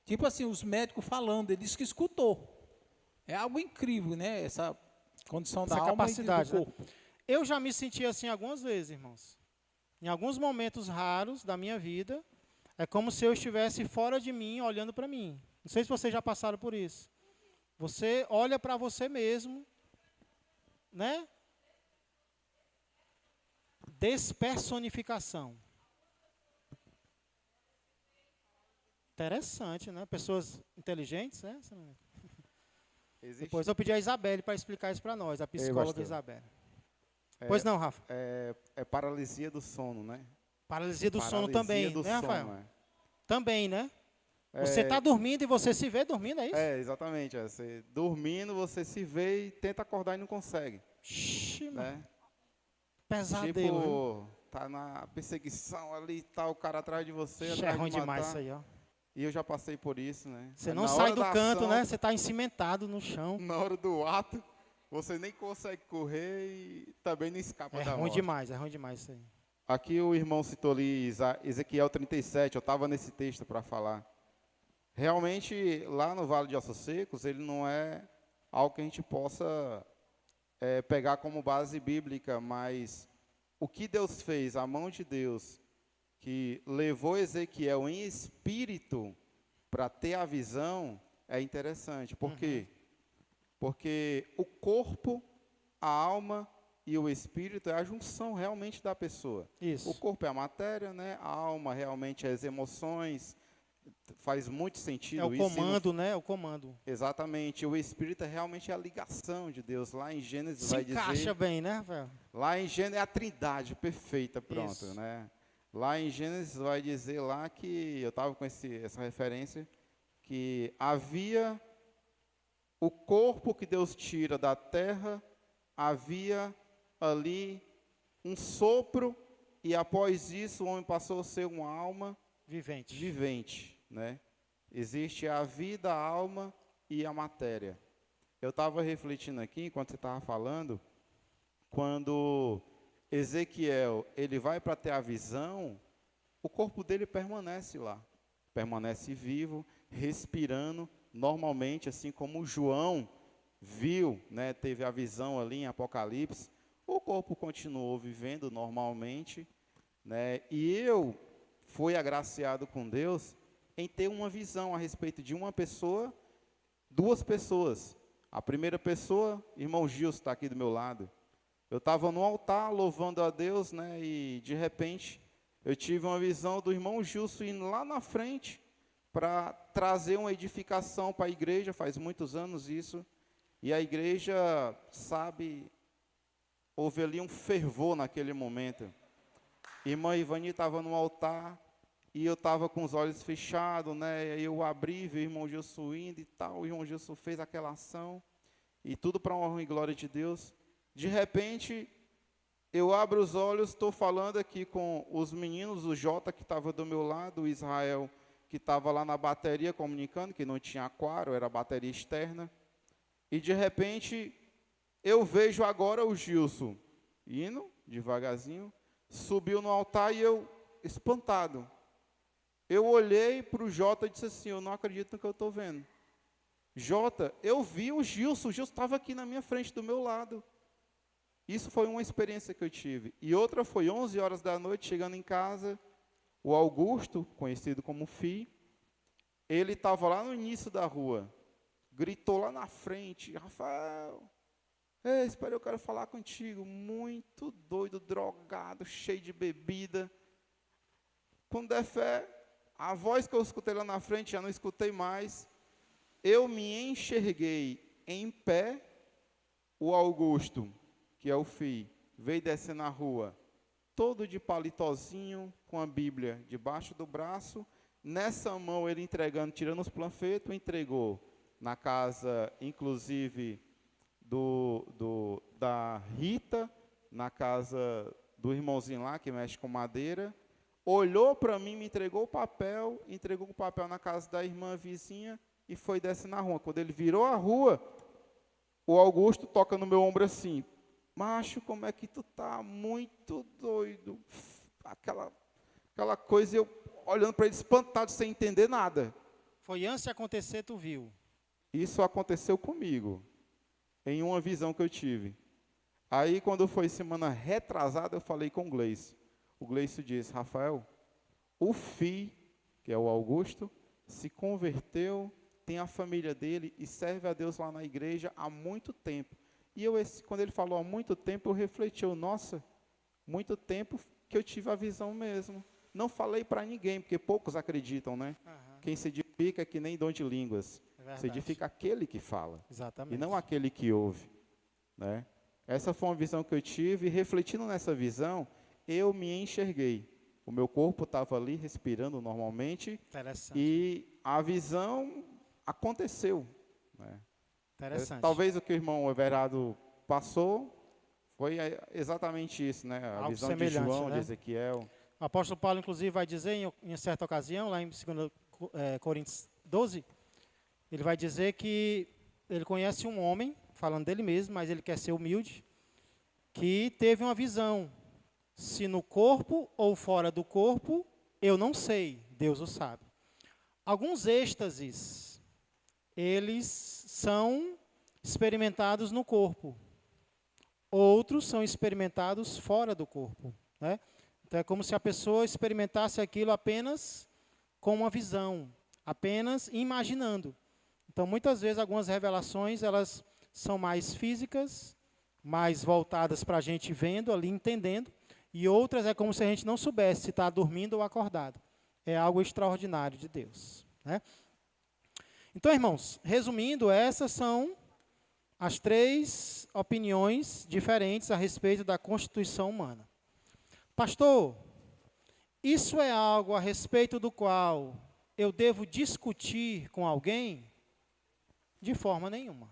Tipo assim, os médicos falando, ele disse que escutou. É algo incrível, né? Essa condição da Essa alma capacidade, e do corpo. né? Eu já me senti assim algumas vezes, irmãos. Em alguns momentos raros da minha vida, é como se eu estivesse fora de mim, olhando para mim. Não sei se vocês já passaram por isso. Você olha para você mesmo, né? Despersonificação. Interessante, né? Pessoas inteligentes, né? Depois eu pedi a Isabelle para explicar isso para nós, a psicóloga Isabelle. Pois não, Rafa? É paralisia do sono, né? Paralisia do sono também, né, Rafael? Sono, Também, né? Você está dormindo e você se vê dormindo, é isso? Exatamente. Você dormindo, você se vê e tenta acordar e não consegue. Ixi, né? Pesadelo. Tipo, tá na perseguição ali e tá o cara atrás de você. É ruim demais isso aí, ó. E eu já passei por isso, né? Você não sai do canto, né? Você está encimentado no chão. Na hora do ato, você nem consegue correr e também não escapa da morte. É ruim demais isso aí. Aqui o irmão citou ali Ezequiel 37, eu estava nesse texto para falar. Realmente, lá no Vale de Ossos Secos, ele não é algo que a gente possa pegar como base bíblica, mas o que Deus fez, a mão de Deus, que levou Ezequiel em espírito para ter a visão, é interessante. Por quê? Porque o corpo, a alma e o espírito é a junção realmente da pessoa. Isso. O corpo é a matéria, né? A alma realmente é as emoções. Faz muito sentido isso. É o comando, né? É o comando. Exatamente. O espírito é realmente a ligação de Deus. Lá em Gênesis vai dizer... Se encaixa bem, né, Rafael? Lá em Gênesis é a trindade perfeita, pronto, Isso. né? Lá em Gênesis vai dizer lá que, eu estava com essa referência, que havia o corpo que Deus tira da terra, havia ali um sopro, e após isso o homem passou a ser uma alma vivente, né? Existe a vida, a alma e a matéria. Eu estava refletindo aqui, enquanto você estava falando, quando Ezequiel, ele vai para ter a visão, o corpo dele permanece lá, permanece vivo, respirando normalmente, assim como João viu, né, teve a visão ali em Apocalipse, o corpo continuou vivendo normalmente, né, e eu fui agraciado com Deus em ter uma visão a respeito de uma pessoa, duas pessoas. A primeira pessoa, irmão Gilson está aqui do meu lado. Eu estava no altar louvando a Deus, né, e de repente eu tive uma visão do irmão Gilson indo lá na frente para trazer uma edificação para a igreja, faz muitos anos isso. E a igreja, sabe, houve ali um fervor naquele momento. Irmã Ivani estava no altar e eu estava com os olhos fechados, né? Eu abri, vi o irmão Gilson indo e tal. O irmão Gilson fez aquela ação e tudo para a honra e glória de Deus. De repente, eu abro os olhos, estou falando aqui com os meninos, o Jota que estava do meu lado, o Israel que estava lá na bateria comunicando, que não tinha aquário, era bateria externa. E de repente, eu vejo agora o Gilson indo devagarzinho, subiu no altar e eu, espantado, eu olhei para o Jota e disse assim, eu não acredito no que eu estou vendo. Jota, eu vi o Gilson estava aqui na minha frente, do meu lado. Isso foi uma experiência que eu tive. E outra foi 11 horas da noite, chegando em casa, o Augusto, conhecido como Fi, ele estava lá no início da rua, gritou lá na frente, Rafael, ei, espera, eu quero falar contigo, muito doido, drogado, cheio de bebida. Com der fé, a voz que eu escutei lá na frente, já não escutei mais, eu me enxerguei em pé, o Augusto, que é o Fi, veio descer na rua, todo de palitozinho, com a Bíblia debaixo do braço, nessa mão ele entregando, tirando os panfletos, entregou na casa, inclusive, da Rita, na casa do irmãozinho lá, que mexe com madeira, olhou para mim, me entregou o papel na casa da irmã vizinha e foi descer na rua. Quando ele virou a rua, o Augusto toca no meu ombro assim, macho, como é que tu tá? Muito doido. Aquela coisa, eu olhando para ele espantado, sem entender nada. Foi antes de acontecer, tu viu? Isso aconteceu comigo, em uma visão que eu tive. Aí, quando foi semana retrasada, eu falei com o Gleice. O Gleice disse, Rafael, o Fi, que é o Augusto, se converteu, tem a família dele e serve a Deus lá na igreja há muito tempo. E quando ele falou há muito tempo, eu refleti, nossa, muito tempo que eu tive a visão mesmo. Não falei para ninguém, porque poucos acreditam, né? Uhum. Quem se edifica é que nem dom de línguas. Se edifica aquele que fala. Exatamente. E não aquele que ouve. Né? Essa foi uma visão que eu tive, e refletindo nessa visão, eu me enxerguei. O meu corpo estava ali respirando normalmente. Interessante. E a visão aconteceu. Né? Interessante. Talvez o que o irmão Everardo passou foi exatamente isso, né? A algo visão de João, né? De Ezequiel. O apóstolo Paulo, inclusive, vai dizer em certa ocasião, lá em 2 Coríntios 12, ele vai dizer que ele conhece um homem, falando dele mesmo, mas ele quer ser humilde, que teve uma visão. Se no corpo ou fora do corpo, eu não sei, Deus o sabe. Alguns êxtases, eles são experimentados no corpo. Outros são experimentados fora do corpo. Né? Então, é como se a pessoa experimentasse aquilo apenas com uma visão, apenas imaginando. Então, muitas vezes, algumas revelações, elas são mais físicas, mais voltadas para a gente vendo ali, entendendo, e outras é como se a gente não soubesse se está dormindo ou acordado. É algo extraordinário de Deus. Né? Então, irmãos, resumindo, essas são as 3 opiniões diferentes a respeito da constituição humana. Pastor, isso é algo a respeito do qual eu devo discutir com alguém? De forma nenhuma.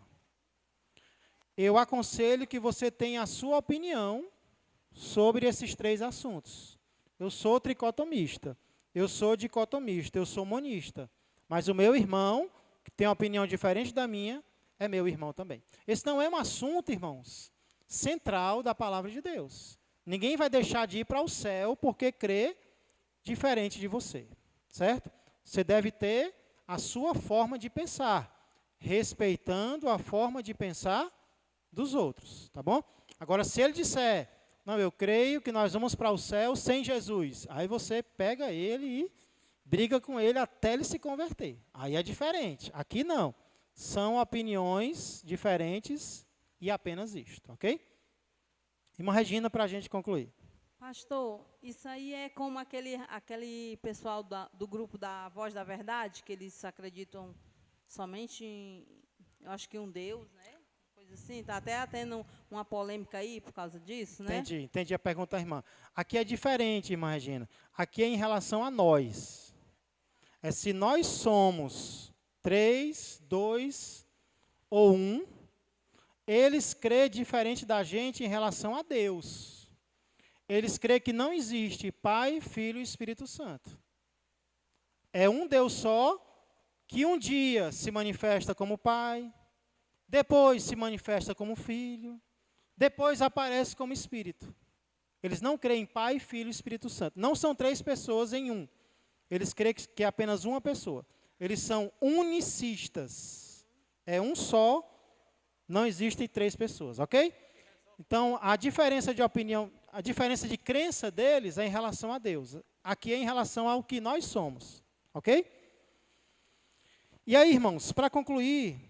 Eu aconselho que você tenha a sua opinião sobre esses 3 assuntos. Eu sou tricotomista, eu sou dicotomista, eu sou monista. Mas o meu irmão, que tem uma opinião diferente da minha, é meu irmão também. Esse não é um assunto, irmãos, central da palavra de Deus. Ninguém vai deixar de ir para o céu porque crê diferente de você, certo? Você deve ter a sua forma de pensar, respeitando a forma de pensar dos outros, tá bom? Agora, se ele disser, não, eu creio que nós vamos para o céu sem Jesus, aí você pega ele e briga com ele até ele se converter. Aí é diferente. Aqui não. São opiniões diferentes e apenas isto, ok? Irmã Regina, para a gente concluir. Pastor, isso aí é como aquele pessoal do grupo da Voz da Verdade, que eles acreditam somente em, eu acho que um Deus, né? Sim, está até tendo uma polêmica aí por causa disso, né? Entendi a pergunta da irmã. Aqui é diferente, irmã Regina. Aqui é em relação a nós. É se nós somos 3, 2 ou 1, eles creem diferente da gente em relação a Deus. Eles creem que não existe Pai, Filho e Espírito Santo. É um Deus só, que um dia se manifesta como Pai, depois se manifesta como Filho, depois aparece como Espírito. Eles não creem em Pai, Filho e Espírito Santo. Não são 3 pessoas em um. Eles creem que é apenas uma pessoa. Eles são unicistas. É um só, não existem 3 pessoas, ok? Então, a diferença de opinião, a diferença de crença deles é em relação a Deus. Aqui é em relação ao que nós somos, ok? E aí, irmãos, para concluir,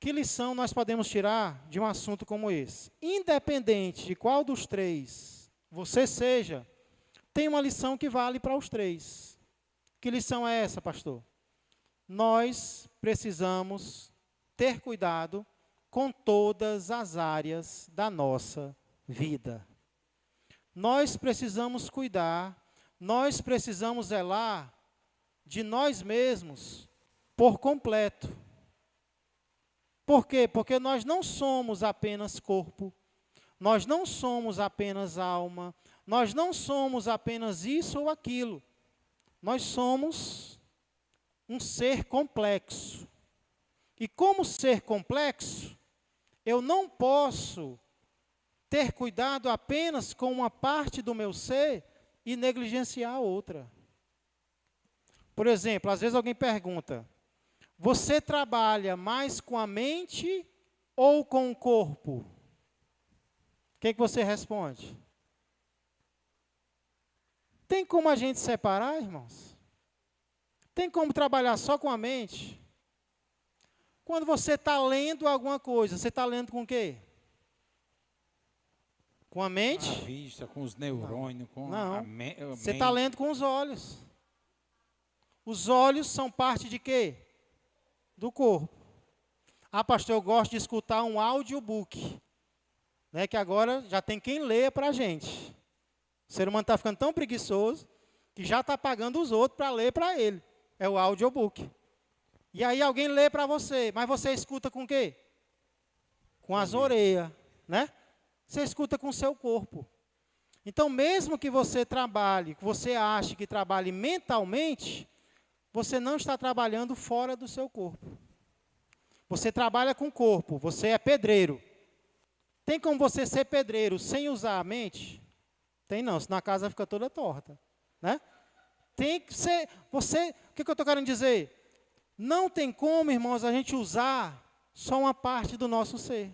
que lição nós podemos tirar de um assunto como esse? Independente de qual dos 3 você seja, tem uma lição que vale para os 3. Que lição é essa, pastor? Nós precisamos ter cuidado com todas as áreas da nossa vida. Nós precisamos cuidar, nós precisamos zelar de nós mesmos por completo. Por quê? Porque nós não somos apenas corpo, nós não somos apenas alma, nós não somos apenas isso ou aquilo. Nós somos um ser complexo. E como ser complexo, eu não posso ter cuidado apenas com uma parte do meu ser e negligenciar a outra. Por exemplo, às vezes alguém pergunta: você trabalha mais com a mente ou com o corpo? O que você responde? Tem como a gente separar, irmãos? Tem como trabalhar só com a mente? Quando você está lendo alguma coisa, você está lendo com o quê? Com a mente? Com a vista, com os neurônios, com Não. a mente. Você está lendo com os olhos. Os olhos são parte de quê? Do corpo. Ah, pastor, eu gosto de escutar um audiobook. Né, que agora já tem quem lê para a gente. O ser humano está ficando tão preguiçoso que já está pagando os outros para ler para ele. É o audiobook. E aí alguém lê para você, mas você escuta com o quê? Com as orelhas, né? Você escuta com o seu corpo. Então, mesmo que você trabalhe, que você ache que trabalhe mentalmente, você não está trabalhando fora do seu corpo. Você trabalha com o corpo, você é pedreiro. Tem como você ser pedreiro sem usar a mente? Tem não, senão a casa fica toda torta, né? Tem que ser, você, o que eu estou querendo dizer? Não tem como, irmãos, a gente usar só uma parte do nosso ser.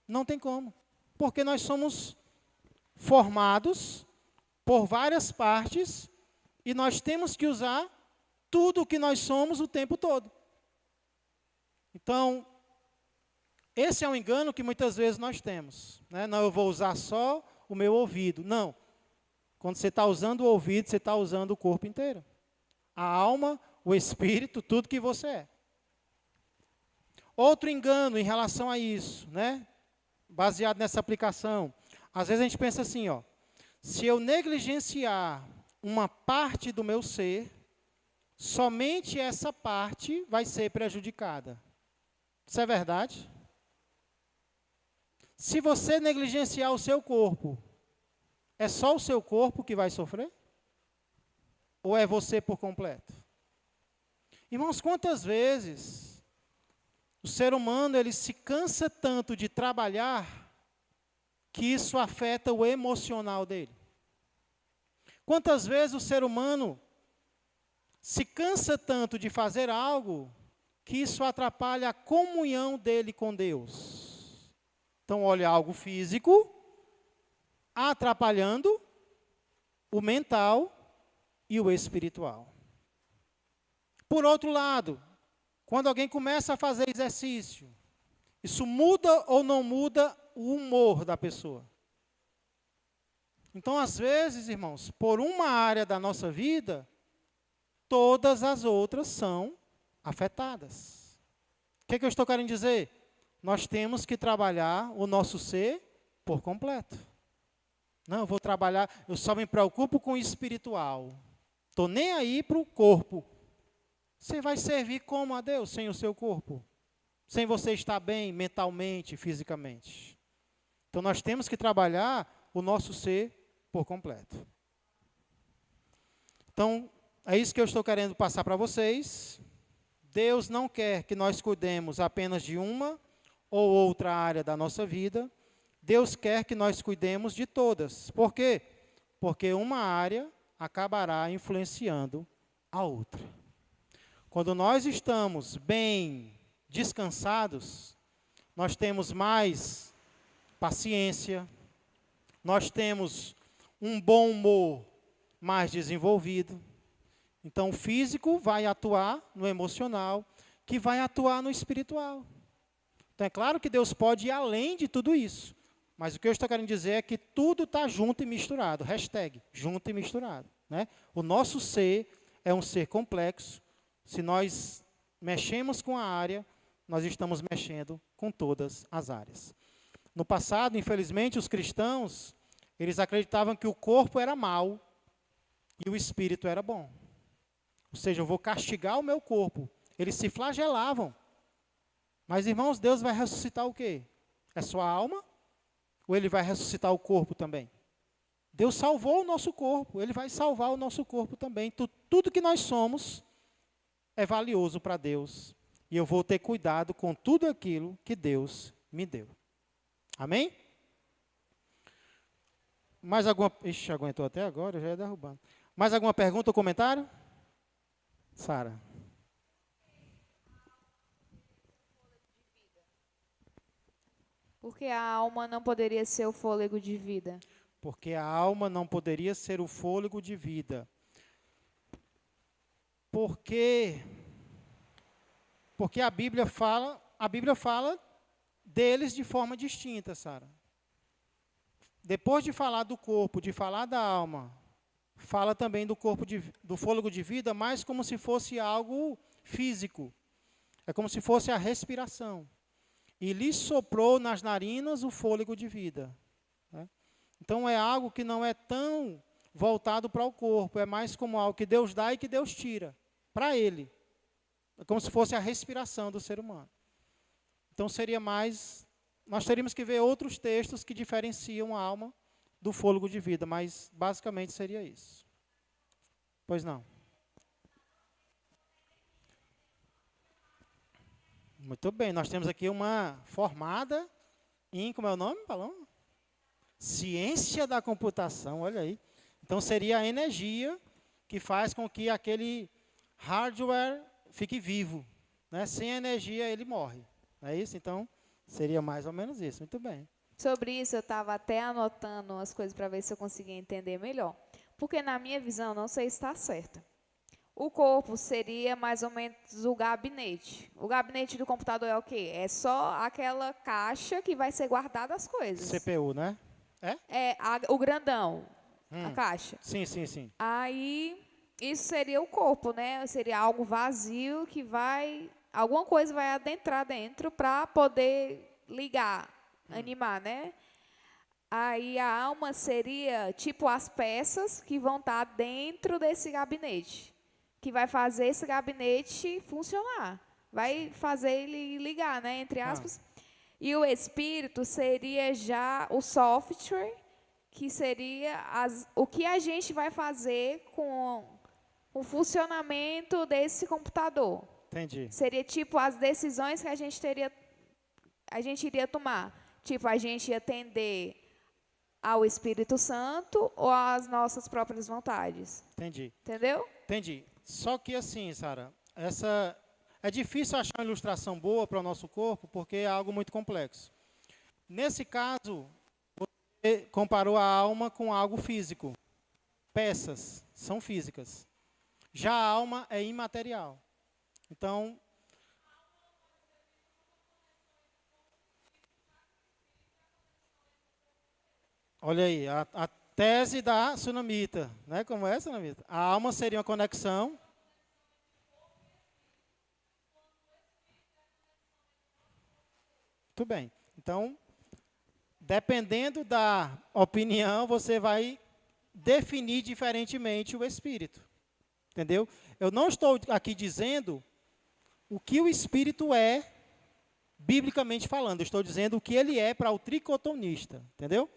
Não tem como. Porque nós somos formados por várias partes e nós temos que usar tudo o que nós somos o tempo todo. Então, esse é um engano que muitas vezes nós temos. Né? Não, eu vou usar só o meu ouvido. Não. Quando você está usando o ouvido, você está usando o corpo inteiro. A alma, o espírito, tudo que você é. Outro engano em relação a isso, né? Baseado nessa aplicação. Às vezes a gente pensa assim, ó, se eu negligenciar uma parte do meu ser, somente essa parte vai ser prejudicada. Isso é verdade? Se você negligenciar o seu corpo, é só o seu corpo que vai sofrer? Ou é você por completo? Irmãos, quantas vezes o ser humano ele se cansa tanto de trabalhar que isso afeta o emocional dele? Quantas vezes o ser humano se cansa tanto de fazer algo que isso atrapalha a comunhão dele com Deus? Então, olha, algo físico atrapalhando o mental e o espiritual. Por outro lado, quando alguém começa a fazer exercício, isso muda ou não muda o humor da pessoa? Então, às vezes, irmãos, por uma área da nossa vida, todas as outras são afetadas. O que eu estou querendo dizer? nós temos que trabalhar o nosso ser por completo. Não, eu vou trabalhar, eu só me preocupo com o espiritual. Estou nem aí para o corpo. Você vai servir como a Deus sem o seu corpo? Sem você estar bem mentalmente, fisicamente. Então nós temos que trabalhar o nosso ser por completo. Então, é isso que eu estou querendo passar para vocês. Deus não quer que nós cuidemos apenas de uma ou outra área da nossa vida. Deus quer que nós cuidemos de todas. Por quê? Porque uma área acabará influenciando a outra. Quando nós estamos bem descansados, nós temos mais paciência, nós temos um bom humor mais desenvolvido. Então, o físico vai atuar no emocional, que vai atuar no espiritual. Então, é claro que Deus pode ir além de tudo isso. Mas o que eu estou querendo dizer é que tudo está junto e misturado. Hashtag, junto e misturado. Né? O nosso ser é um ser complexo. Se nós mexemos com a área, nós estamos mexendo com todas as áreas. No passado, infelizmente, os cristãos, eles acreditavam que o corpo era mau e o espírito era bom. Ou seja, eu vou castigar o meu corpo. Eles se flagelavam. Mas, irmãos, Deus vai ressuscitar o quê? É sua alma? Ou Ele vai ressuscitar o corpo também? Deus salvou o nosso corpo. Ele vai salvar o nosso corpo também. Tudo que nós somos é valioso para Deus. E eu vou ter cuidado com tudo aquilo que Deus me deu. Amém? Mais alguma... Ixi, aguentou até agora, já ia derrubando. Mais alguma pergunta ou comentário? Sara. Porque a alma não poderia ser o fôlego de vida. Porque a alma não poderia ser o fôlego de vida. Porque a Bíblia fala deles de forma distinta, Sara. Depois de falar do corpo, de falar da alma, fala também do corpo do fôlego de vida, mas como se fosse algo físico. É como se fosse a respiração. E lhe soprou nas narinas o fôlego de vida. Né? Então é algo que não é tão voltado para o corpo, é mais como algo que Deus dá e que Deus tira para ele. É como se fosse a respiração do ser humano. Então seria mais... Nós teríamos que ver outros textos que diferenciam a alma do fôlego de vida, mas basicamente seria isso. Pois não. Muito bem, nós temos aqui uma formada em, como é o nome, Paloma? Ciência da computação, olha aí. Então seria a energia que faz com que aquele hardware fique vivo. Né? Sem energia ele morre. Não é isso? Então seria mais ou menos isso. Muito bem. Sobre isso, eu estava até anotando as coisas para ver se eu conseguia entender melhor. Porque, na minha visão, não sei se está certa. O corpo seria mais ou menos o gabinete. O gabinete do computador é o quê? É só aquela caixa que vai ser guardada as coisas. CPU, né? O grandão, a caixa. Sim, sim, sim. Aí, isso seria o corpo, né? Seria algo vazio que vai... Alguma coisa vai adentrar dentro para poder ligar, animar, né? Aí a alma seria tipo as peças que vão estar dentro desse gabinete, que vai fazer esse gabinete funcionar, vai fazer ele ligar, né? Entre aspas. E o espírito seria já o software, que seria o que a gente vai fazer com o funcionamento desse computador. Entendi. Seria tipo as decisões que a gente iria tomar. Tipo, a gente ia atender ao Espírito Santo ou às nossas próprias vontades. Entendi. Entendeu? Entendi. Só que assim, Sara, é difícil achar uma ilustração boa para o nosso corpo, porque é algo muito complexo. Nesse caso, você comparou a alma com algo físico. Peças são físicas. Já a alma é imaterial. Então, olha aí, a tese da Sunamita, né? Como é, Sunamita? A alma seria uma conexão. Muito bem. Então, dependendo da opinião, você vai definir diferentemente o Espírito. Entendeu? Eu não estou aqui dizendo o que o Espírito é, biblicamente falando. Eu estou dizendo o que ele é para o tricotonista. Entendeu?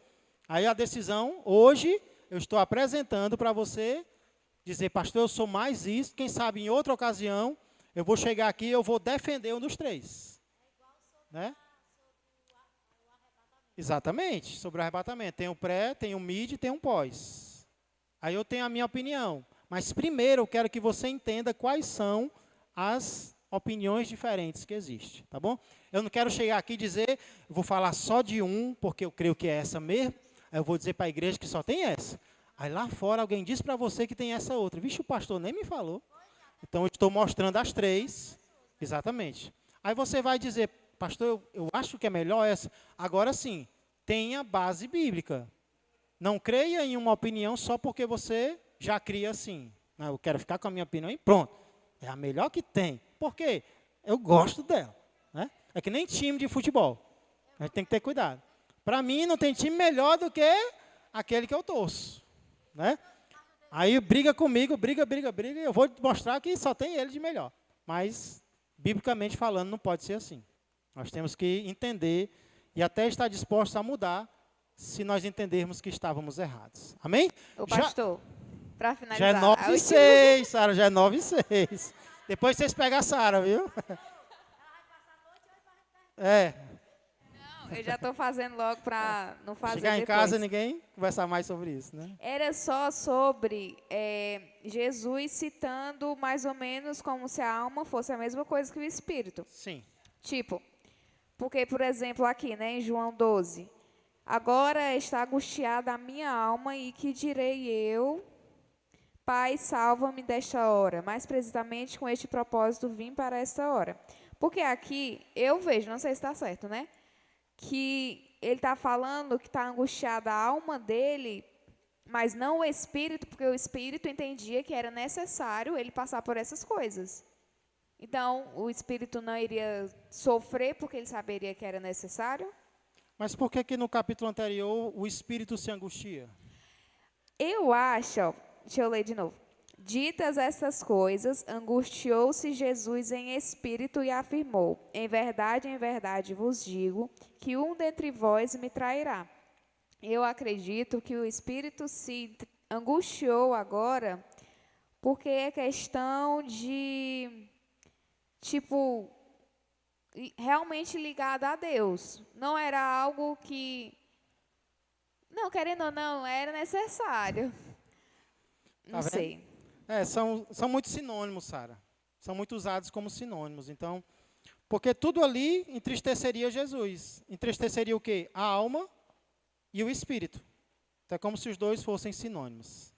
Aí a decisão, hoje, eu estou apresentando para você dizer, pastor, eu sou mais isso. Quem sabe em outra ocasião, eu vou chegar aqui e eu vou defender um dos três. Né? Exatamente, sobre o arrebatamento. Tem o pré, tem o mid e tem um pós. Aí eu tenho a minha opinião. Mas primeiro eu quero que você entenda quais são as opiniões diferentes que existem, tá bom? Eu não quero chegar aqui e dizer, vou falar só de um, porque eu creio que é essa mesmo. Aí eu vou dizer para a igreja que só tem essa. Aí lá fora alguém diz para você que tem essa outra. Vixe, o pastor nem me falou. Então eu estou mostrando as três. Exatamente. Aí você vai dizer, pastor, eu acho que é melhor essa. Agora sim, tenha base bíblica. Não creia em uma opinião só porque você já cria assim. Não, eu quero ficar com a minha opinião e pronto. É a melhor que tem. Por quê? Eu gosto dela. Né? É que nem time de futebol. A gente tem que ter cuidado. Para mim, não tem time melhor do que aquele que eu torço. Né? Aí briga comigo, briga. Eu vou mostrar que só tem ele de melhor. Mas, biblicamente falando, não pode ser assim. Nós temos que entender e até estar dispostos a mudar se nós entendermos que estávamos errados. Amém? Ô, pastor, para finalizar. Já é 9:06, Sara, já é 9:06. Depois vocês pegam a Sara, viu? É. Não, eu já estou fazendo logo para não fazer Chegar em depois. casa, ninguém conversar mais sobre isso, né? Era só sobre Jesus citando mais ou menos como se a alma fosse a mesma coisa que o espírito. Sim. Tipo, porque, por exemplo, aqui, né, em João 12, agora está angustiada a minha alma e que direi eu, Pai, salva-me desta hora. Mais precisamente com este propósito vim para esta hora. Porque aqui eu vejo, não sei se está certo, né, que ele está falando que está angustiada a alma dele, mas não o espírito, porque o espírito entendia que era necessário ele passar por essas coisas. Então, o espírito não iria sofrer porque ele saberia que era necessário? Mas por que no capítulo anterior o espírito se angustia? Eu acho, ó, deixa eu ler de novo. Ditas essas coisas, angustiou-se Jesus em espírito e afirmou, em verdade vos digo, que um dentre vós me trairá. Eu acredito que o espírito se angustiou agora porque é questão de, tipo, realmente ligado a Deus. Não era algo que, não, querendo ou não, era necessário. Não sei. São muito sinônimos, Sara. São muito usados como sinônimos. Então, porque tudo ali entristeceria Jesus. Entristeceria o quê? A alma e o espírito. Então, é como se os dois fossem sinônimos.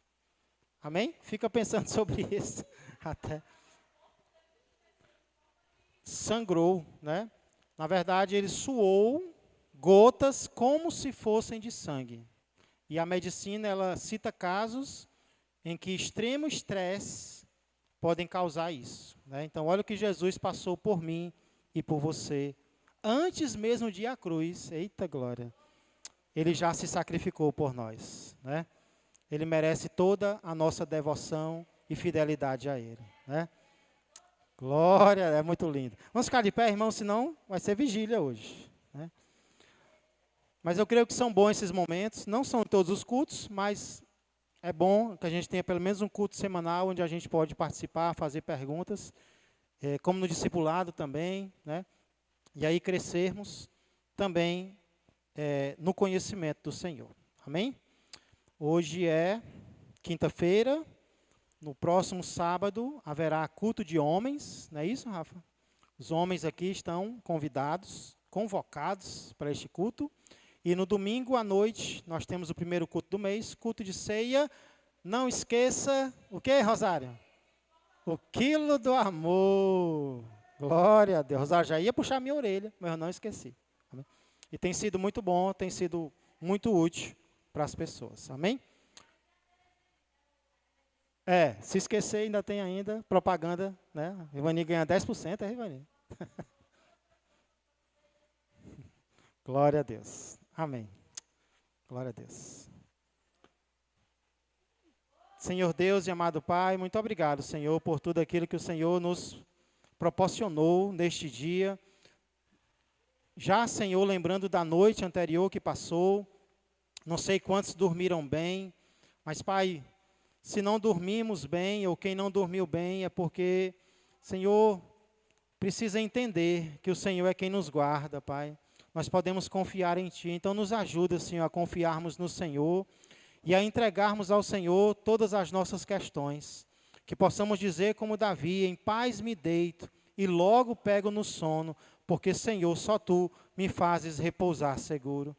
Amém? Fica pensando sobre isso. Até sangrou, né? Na verdade, ele suou gotas como se fossem de sangue. E a medicina, ela cita casos em que extremo estresse podem causar isso. Né? Então, olha o que Jesus passou por mim e por você. Antes mesmo de ir à cruz, eita glória, ele já se sacrificou por nós. Né? Ele merece toda a nossa devoção e fidelidade a ele. Né? Glória, é muito lindo. Vamos ficar de pé, irmão, senão vai ser vigília hoje. Né? Mas eu creio que são bons esses momentos. Não são todos os cultos, mas é bom que a gente tenha pelo menos um culto semanal onde a gente pode participar, fazer perguntas, como no discipulado também, né? E aí crescermos também no conhecimento do Senhor. Amém? Hoje é quinta-feira, no próximo sábado haverá culto de homens, não é isso, Rafa? Os homens aqui estão convidados, convocados para este culto. E no domingo à noite, nós temos o primeiro culto do mês, culto de ceia. Não esqueça, o que, Rosário? O quilo do amor. Glória a Deus. Rosário já ia puxar minha orelha, mas eu não esqueci. Amém? E tem sido muito bom, tem sido muito útil para as pessoas. Amém? Se esquecer, ainda tem ainda propaganda, né? Rivani ganha 10%, Rivani? Glória a Deus. Amém. Glória a Deus. Senhor Deus e amado Pai, muito obrigado, Senhor, por tudo aquilo que o Senhor nos proporcionou neste dia. Já, Senhor, lembrando da noite anterior que passou, não sei quantos dormiram bem, mas, Pai, se não dormimos bem, ou quem não dormiu bem, é porque, Senhor, precisa entender que o Senhor é quem nos guarda, Pai. Nós podemos confiar em Ti, então nos ajuda, Senhor, a confiarmos no Senhor e a entregarmos ao Senhor todas as nossas questões. Que possamos dizer como Davi, em paz me deito e logo pego no sono, porque, Senhor, só Tu me fazes repousar seguro.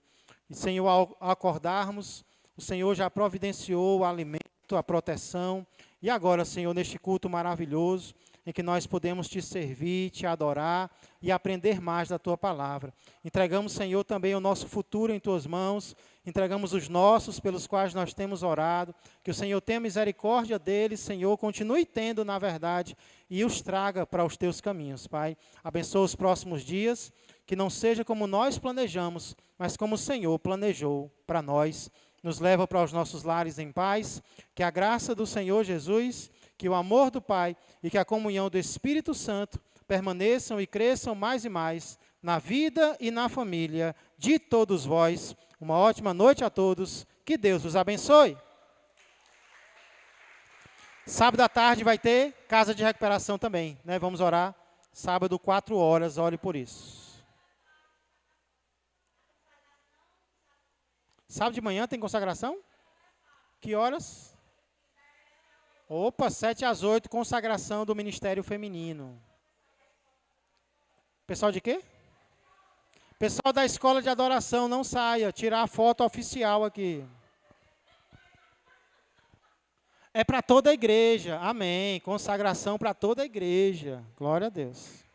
E, Senhor, ao acordarmos, o Senhor já providenciou o alimento, a proteção. E agora, Senhor, neste culto maravilhoso, em que nós podemos Te servir, Te adorar e aprender mais da Tua palavra. Entregamos, Senhor, também o nosso futuro em Tuas mãos, entregamos os nossos pelos quais nós temos orado, que o Senhor tenha misericórdia deles, Senhor, continue tendo, na verdade, e os traga para os Teus caminhos, Pai. Abençoa os próximos dias, que não seja como nós planejamos, mas como o Senhor planejou para nós. Nos leva para os nossos lares em paz, que a graça do Senhor Jesus, que o amor do Pai e que a comunhão do Espírito Santo permaneçam e cresçam mais e mais na vida e na família de todos vós. Uma ótima noite a todos, que Deus os abençoe. Sábado à tarde vai ter casa de recuperação também, né? Vamos orar, sábado 4 horas, ore por isso. Sábado de manhã tem consagração? Que horas? Opa, 7 às 8, consagração do Ministério Feminino. Pessoal de quê? Pessoal da escola de adoração, não saia, tirar a foto oficial aqui. É para toda a igreja, amém. Consagração para toda a igreja, glória a Deus.